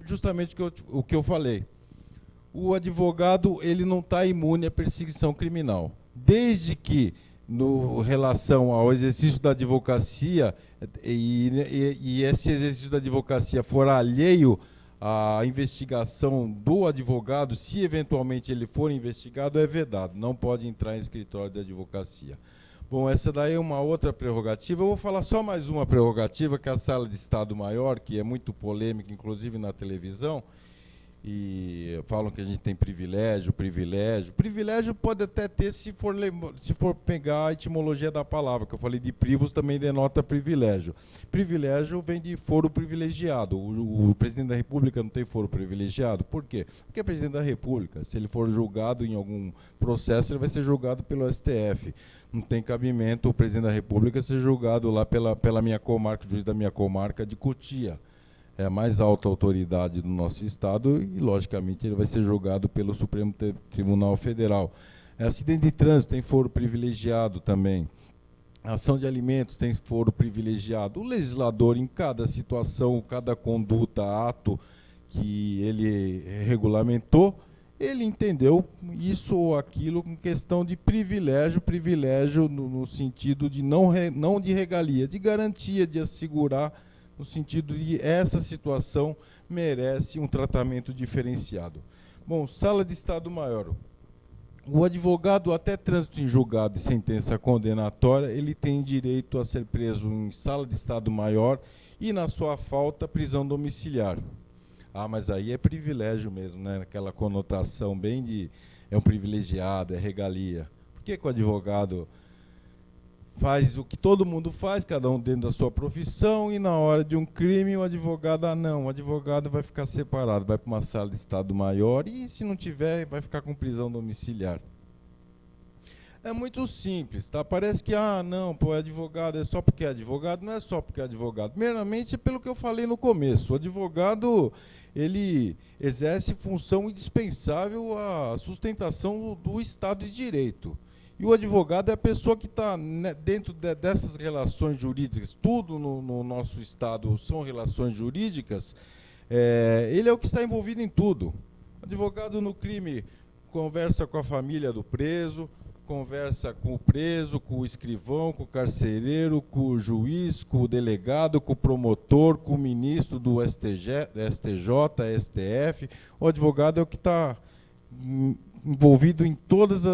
justamente o que eu falei. O advogado, ele não está imune à perseguição criminal. Desde que, no relação ao exercício da advocacia, e esse exercício da advocacia for alheio à investigação do advogado, se eventualmente ele for investigado, é vedado, não pode entrar em escritório de advocacia. Bom, essa daí é uma outra prerrogativa. Eu vou falar só mais uma prerrogativa, que é a sala de Estado Maior, que é muito polêmica, inclusive na televisão, e falam que a gente tem privilégio. Privilégio pode até ter se for pegar a etimologia da palavra, que eu falei de privos, também denota privilégio. Privilégio vem de foro privilegiado. O presidente da República não tem foro privilegiado. Por quê? Porque é presidente da República. Se ele for julgado em algum processo, ele vai ser julgado pelo STF. Não tem cabimento o presidente da República ser julgado lá pela minha comarca, o juiz da minha comarca de Cotia. É a mais alta autoridade do nosso Estado e, logicamente, ele vai ser julgado pelo Supremo Tribunal Federal. Acidente de trânsito tem foro privilegiado também. Ação de alimentos tem foro privilegiado. O legislador, em cada situação, cada conduta, ato que ele regulamentou, ele entendeu isso ou aquilo com questão de privilégio no sentido de não de regalia, de garantia, de assegurar, no sentido de essa situação merece um tratamento diferenciado. Bom, sala de Estado Maior. O advogado, até trânsito em julgado e sentença condenatória, ele tem direito a ser preso em sala de Estado Maior e, na sua falta, prisão domiciliar. Ah, mas aí é privilégio mesmo, né? Aquela conotação bem de é um privilegiado, é regalia. Por que o advogado faz o que todo mundo faz, cada um dentro da sua profissão, e na hora de um crime o advogado, não, o advogado vai ficar separado, vai para uma sala de Estado Maior e, se não tiver, vai ficar com prisão domiciliar? É muito simples, tá? Parece que, não, pô, advogado é só porque é advogado. Não é só porque é advogado. Primeiramente, é pelo que eu falei no começo. O advogado, ele exerce função indispensável à sustentação do Estado de Direito. E o advogado é a pessoa que está dentro dessas relações jurídicas. Tudo no nosso Estado são relações jurídicas. Ele é o que está envolvido em tudo. O advogado no crime conversa com a família do preso, conversa com o preso, com o escrivão, com o carcereiro, com o juiz, com o delegado, com o promotor, com o ministro do STJ, STF. O advogado é o que está envolvido em todas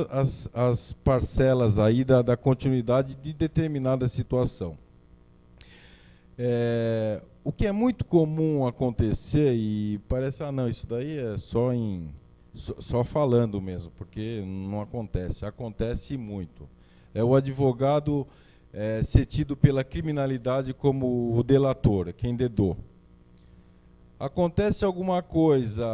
as parcelas aí da continuidade de determinada situação. O que é muito comum acontecer, e parece, não, isso daí é só falando mesmo, porque não acontece. Acontece muito. É o advogado ser tido pela criminalidade como o delator, quem dedou. Acontece alguma coisa,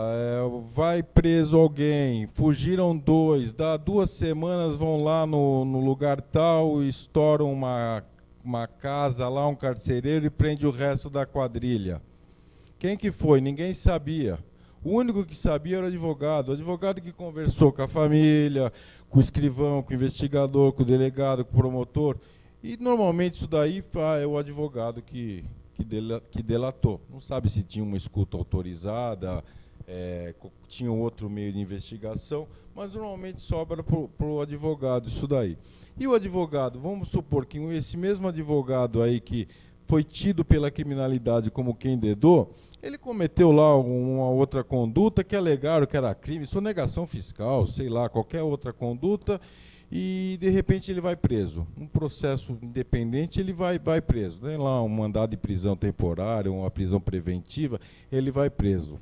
vai preso alguém, fugiram 2, dá 2 semanas, vão lá no lugar tal, estouram uma casa lá, um carcereiro, e prende o resto da quadrilha. Quem que foi? Ninguém sabia. O único que sabia era o advogado que conversou com a família, com o escrivão, com o investigador, com o delegado, com o promotor. E normalmente isso daí é o advogado que delatou. Não sabe se tinha uma escuta autorizada, tinham outro meio de investigação, mas normalmente sobra para o advogado isso daí. E o advogado, vamos supor que esse mesmo advogado aí que foi tido pela criminalidade como quem dedou, ele cometeu lá uma outra conduta que alegaram que era crime, sonegação fiscal, sei lá, qualquer outra conduta, e de repente ele vai preso. Um processo independente, ele vai preso. Tem lá um mandado de prisão temporária, uma prisão preventiva, ele vai preso.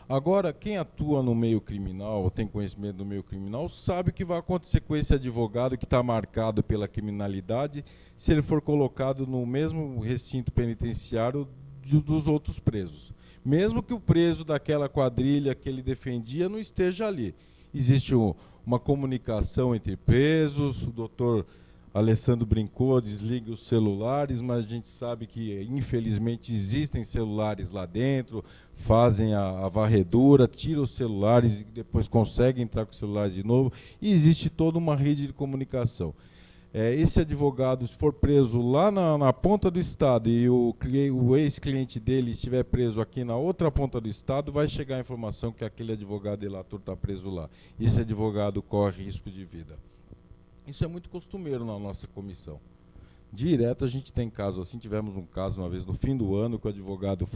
Agora, quem atua no meio criminal, ou tem conhecimento do meio criminal, sabe o que vai acontecer com esse advogado que está marcado pela criminalidade se ele for colocado no mesmo recinto penitenciário dos outros presos. Mesmo que o preso daquela quadrilha que ele defendia não esteja ali. Existe uma comunicação entre presos, o doutor Alessandro brincou, desligue os celulares, mas a gente sabe que, infelizmente, existem celulares lá dentro, fazem a varredura, tiram os celulares e depois conseguem entrar com os celulares de novo, e existe toda uma rede de comunicação. Esse advogado, se for preso lá na ponta do estado e o ex-cliente dele estiver preso aqui na outra ponta do estado, vai chegar a informação que aquele advogado delator está preso lá. E esse advogado corre risco de vida. Isso é muito costumeiro na nossa comissão. Direto a gente tem caso assim, tivemos um caso uma vez no fim do ano que o advogado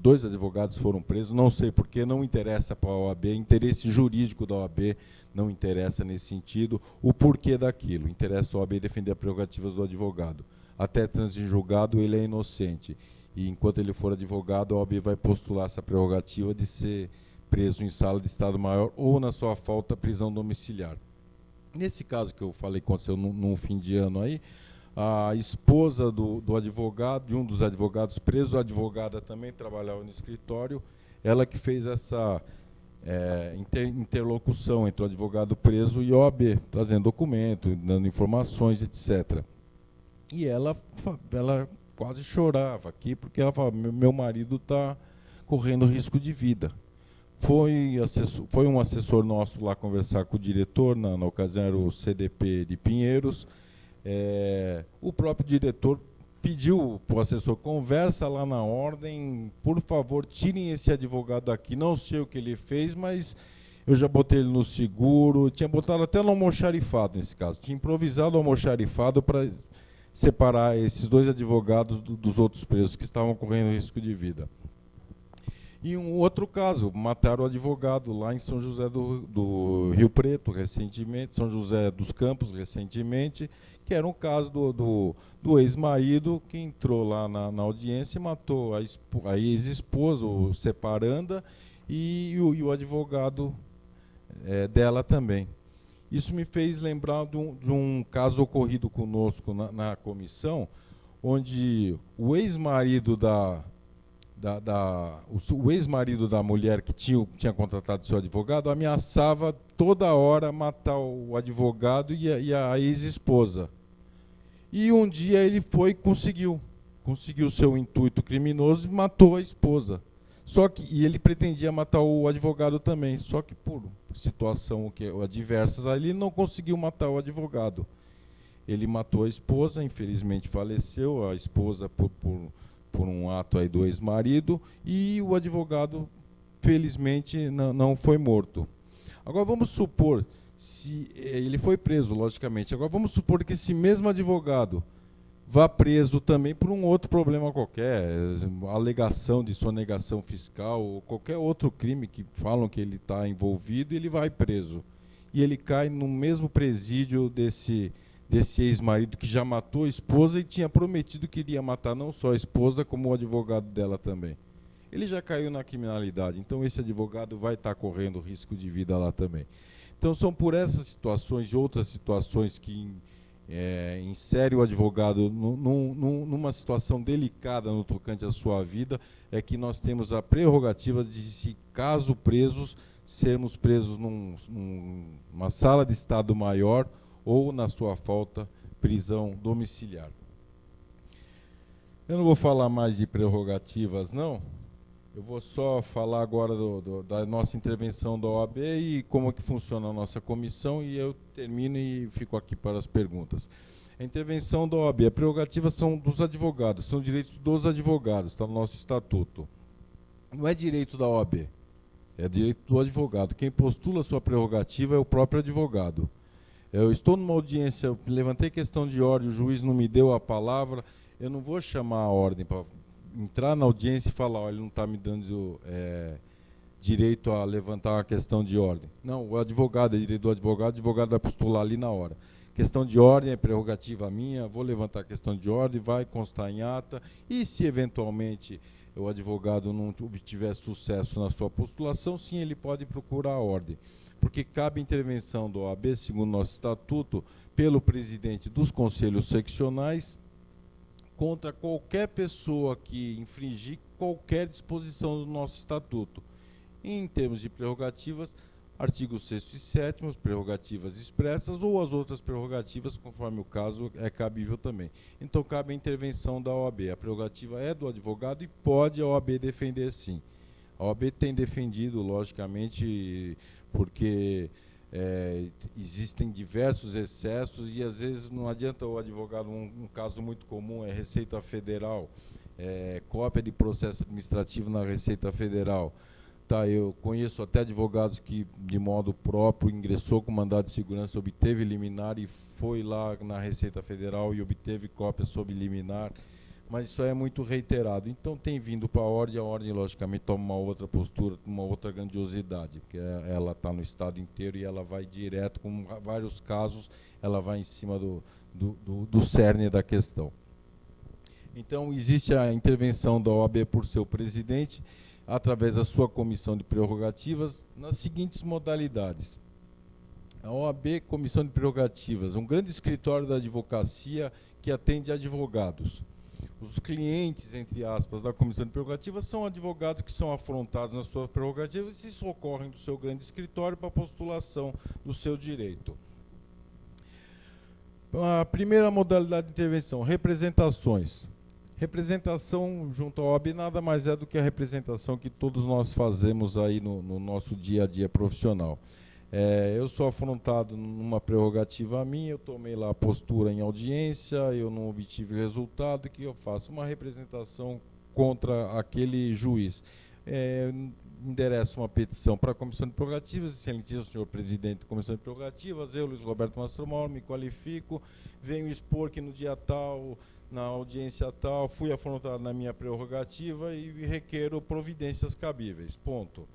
dois advogados foram presos, não sei porque, não interessa para a OAB, interesse jurídico da OAB não interessa nesse sentido, o porquê daquilo, interessa a OAB defender as prerrogativas do advogado. Até trânsito em julgado ele é inocente, e enquanto ele for advogado, a OAB vai postular essa prerrogativa de ser preso em sala de Estado Maior ou, na sua falta, prisão domiciliar. Nesse caso que eu falei que aconteceu num fim de ano aí, a esposa do advogado, de um dos advogados presos, a advogada também trabalhava no escritório, ela que fez essa interlocução entre o advogado preso e a OAB, trazendo documento, dando informações, etc. E ela quase chorava aqui, porque ela falava, meu marido está correndo risco de vida. Foi um assessor nosso lá conversar com o diretor, na ocasião era o CDP de Pinheiros. O próprio diretor pediu para o assessor, conversa lá na ordem, por favor, tirem esse advogado daqui. Não sei o que ele fez, mas eu já botei ele no seguro, tinha botado até no almoxarifado nesse caso, tinha improvisado o almoxarifado para separar esses dois advogados dos outros presos que estavam correndo risco de vida. E um outro caso, mataram o advogado lá em São José do Rio Preto, recentemente, São José dos Campos, recentemente, que era um caso do ex-marido que entrou lá na audiência e matou a ex-esposa, o separanda, e o advogado dela também. Isso me fez lembrar de um caso ocorrido conosco na comissão, onde o ex-marido o ex-marido da mulher que tinha contratado seu advogado ameaçava toda hora matar o advogado e a ex-esposa. E um dia ele conseguiu seu intuito criminoso e matou a esposa. E ele pretendia matar o advogado também, só que por situação adversas ali, ele não conseguiu matar o advogado. Ele matou a esposa, infelizmente faleceu, a esposa por um ato aí do ex-marido, e o advogado, felizmente, não foi morto. Agora vamos supor, se ele foi preso, logicamente, agora vamos supor que esse mesmo advogado vá preso também por um outro problema qualquer, alegação de sonegação fiscal, ou qualquer outro crime que falam que ele está envolvido, e ele vai preso. E ele cai no mesmo presídio desse ex-marido que já matou a esposa e tinha prometido que iria matar não só a esposa, como o advogado dela também. Ele já caiu na criminalidade, então esse advogado vai estar correndo risco de vida lá também. Então são por essas situações e outras situações que insere o advogado numa situação delicada no tocante à sua vida, é que nós temos a prerrogativa de, se caso presos, sermos presos numa sala de Estado Maior, ou, na sua falta, prisão domiciliar. Eu não vou falar mais de prerrogativas, não. Eu vou só falar agora da nossa intervenção da OAB e como que funciona a nossa comissão, e eu termino e fico aqui para as perguntas. A intervenção da OAB, as prerrogativas são dos advogados, são direitos dos advogados, está no nosso estatuto. não é direito da OAB, é direito do advogado. Quem postula sua prerrogativa é o próprio advogado. Eu estou numa audiência, eu levantei questão de ordem, o juiz não me deu a palavra, eu não vou chamar a ordem para entrar na audiência e falar, olha, ele não está me dando direito a levantar uma questão de ordem. Não, o advogado é direito do advogado, o advogado vai postular ali na hora. Questão de ordem é prerrogativa minha, vou levantar a questão de ordem, vai constar em ata, e se eventualmente o advogado não obtiver sucesso na sua postulação, sim, ele pode procurar a ordem. Porque cabe intervenção da OAB, segundo nosso estatuto, pelo presidente dos conselhos seccionais contra qualquer pessoa que infringir qualquer disposição do nosso estatuto. Em termos de prerrogativas, artigos 6º e 7º, prerrogativas expressas ou as outras prerrogativas, conforme o caso, é cabível também. Então, cabe a intervenção da OAB. A prerrogativa é do advogado e pode a OAB defender, sim. A OAB tem defendido, logicamente, porque existem diversos excessos e, às vezes, não adianta o advogado, um caso muito comum é Receita Federal, cópia de processo administrativo na Receita Federal. Tá, eu conheço até advogados que, de modo próprio, ingressou com mandado de segurança, obteve liminar e foi lá na Receita Federal e obteve cópia sob liminar, mas isso é muito reiterado. Então tem vindo para a ordem, logicamente, toma uma outra postura, uma outra grandiosidade, porque ela está no estado inteiro e ela vai direto, com vários casos, ela vai em cima do cerne da questão. Então existe a intervenção da OAB por seu presidente, através da sua comissão de prerrogativas, nas seguintes modalidades. A OAB, comissão de prerrogativas, um grande escritório da advocacia que atende advogados. Os clientes, entre aspas, da comissão de prerrogativas são advogados que são afrontados nas suas prerrogativas e socorrem do seu grande escritório para a postulação do seu direito. A primeira modalidade de intervenção, representações. Representação junto à OAB nada mais é do que a representação que todos nós fazemos aí no nosso dia a dia profissional. Eu sou afrontado numa prerrogativa minha, eu tomei lá a postura em audiência, eu não obtive resultado, que eu faço uma representação contra aquele juiz. Endereço uma petição para a Comissão de Prerrogativas, excelentíssimo senhor presidente da Comissão de Prerrogativas, eu, Luiz Roberto Mastromal, me qualifico, venho expor que no dia tal, na audiência tal, fui afrontado na minha prerrogativa e requero providências cabíveis, ponto.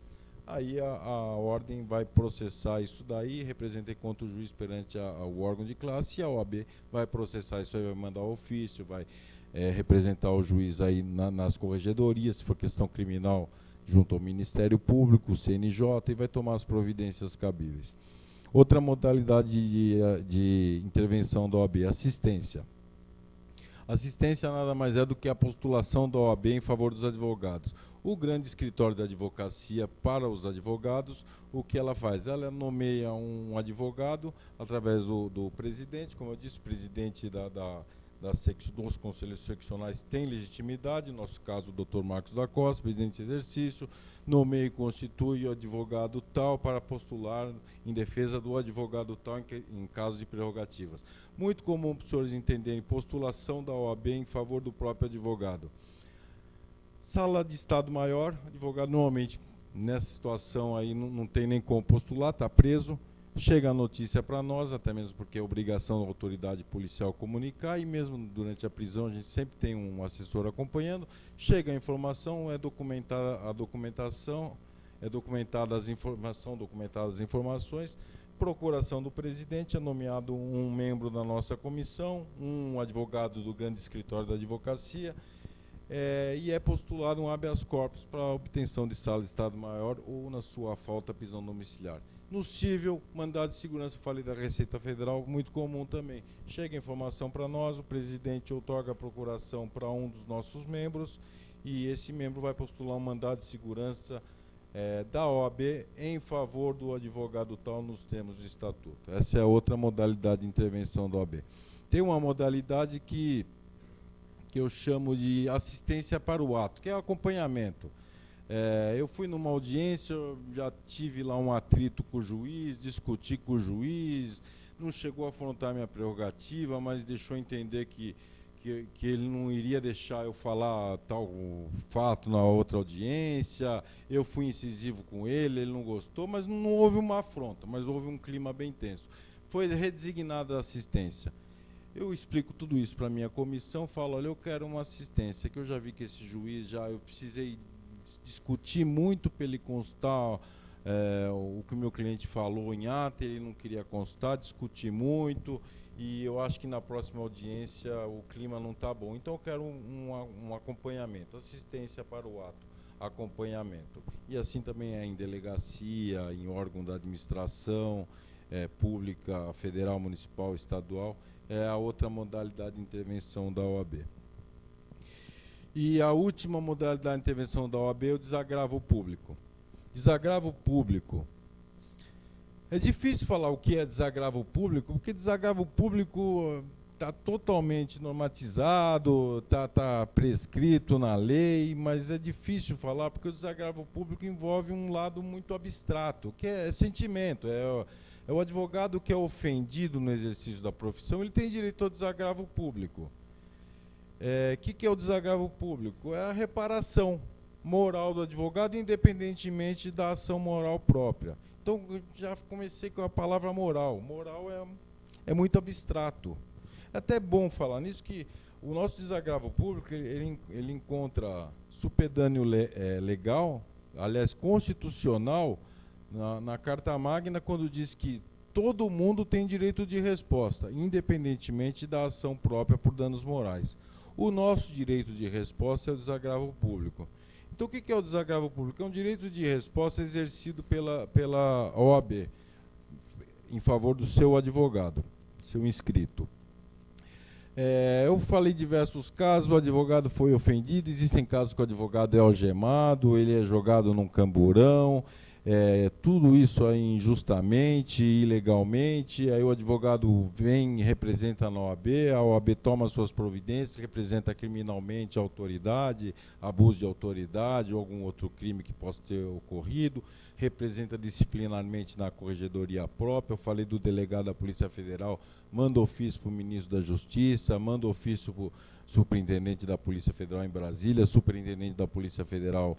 Aí a ordem vai processar isso daí, representei contra o juiz perante o órgão de classe, e a OAB vai processar isso aí, vai mandar ofício, vai representar o juiz aí nas corregedorias, se for questão criminal, junto ao Ministério Público, o CNJ, e vai tomar as providências cabíveis. Outra modalidade de intervenção da OAB, assistência. Assistência nada mais é do que a postulação da OAB em favor dos advogados. O grande escritório da advocacia para os advogados, o que ela faz? Ela nomeia um advogado através do presidente, como eu disse, o presidente dos conselhos seccionais tem legitimidade, no nosso caso o Dr. Marcos da Costa, presidente de exercício, nomeia e constitui o advogado tal para postular em defesa do advogado tal em caso de prerrogativas. Muito comum para os senhores entenderem postulação da OAB em favor do próprio advogado. Sala de Estado Maior, advogado normalmente nessa situação aí não tem nem como postular, está preso, chega a notícia para nós, até mesmo porque é obrigação da autoridade policial comunicar, e mesmo durante a prisão a gente sempre tem um assessor acompanhando, chega a informação, é documentada a documentação, documentadas as informações, procuração do presidente, é nomeado um membro da nossa comissão, um advogado do grande escritório da advocacia, e é postulado um habeas corpus para a obtenção de sala de Estado Maior ou, na sua falta, prisão domiciliar. No cível, mandado de segurança, falei da Receita Federal, muito comum também. Chega a informação para nós, o presidente outorga a procuração para um dos nossos membros e esse membro vai postular um mandado de segurança da OAB em favor do advogado tal nos termos do estatuto. Essa é outra modalidade de intervenção da OAB. Tem uma modalidade que eu chamo de assistência para o ato, que é o acompanhamento. Eu fui numa audiência, já tive lá um atrito com o juiz, discuti com o juiz, não chegou a afrontar minha prerrogativa, mas deixou entender que que ele não iria deixar eu falar tal fato na outra audiência, eu fui incisivo com ele não gostou, mas não houve uma afronta, mas houve um clima bem tenso. Foi redesignada a assistência. Eu explico tudo isso para a minha comissão, falo, olha, eu quero uma assistência, que eu já vi que esse juiz, eu precisei discutir muito para ele constar o que o meu cliente falou em ata, ele não queria constar, discuti muito, e eu acho que na próxima audiência o clima não está bom. Então eu quero um acompanhamento, assistência para o ato, acompanhamento. E assim também é em delegacia, em órgão da administração pública, federal, municipal, estadual, é a outra modalidade de intervenção da OAB. E a última modalidade de intervenção da OAB é o desagravo público. Desagravo público. É difícil falar o que é desagravo público, porque desagravo público está totalmente normatizado, está prescrito na lei, mas é difícil falar porque o desagravo público envolve um lado muito abstrato, que é sentimento, é o advogado que é ofendido no exercício da profissão, ele tem direito ao desagravo público. Que é o desagravo público? É a reparação moral do advogado, independentemente da ação moral própria. Então, já comecei com a palavra moral. Moral é muito abstrato. É até bom falar nisso, que o nosso desagravo público, ele encontra supedâneo legal, aliás, constitucional, na Carta Magna, quando diz que todo mundo tem direito de resposta, independentemente da ação própria por danos morais. O nosso direito de resposta é o desagravo público. Então, o que é o desagravo público? É um direito de resposta exercido pela OAB em favor do seu advogado, seu inscrito. Eu falei diversos casos, o advogado foi ofendido, existem casos que o advogado é algemado, ele é jogado num camburão, tudo isso aí injustamente, ilegalmente, aí o advogado vem e representa na OAB, a OAB toma suas providências, representa criminalmente a autoridade, abuso de autoridade ou algum outro crime que possa ter ocorrido, representa disciplinarmente na corregedoria própria. Eu falei do delegado da Polícia Federal, manda ofício para o ministro da Justiça, manda ofício para o superintendente da Polícia Federal em Brasília, superintendente da Polícia Federal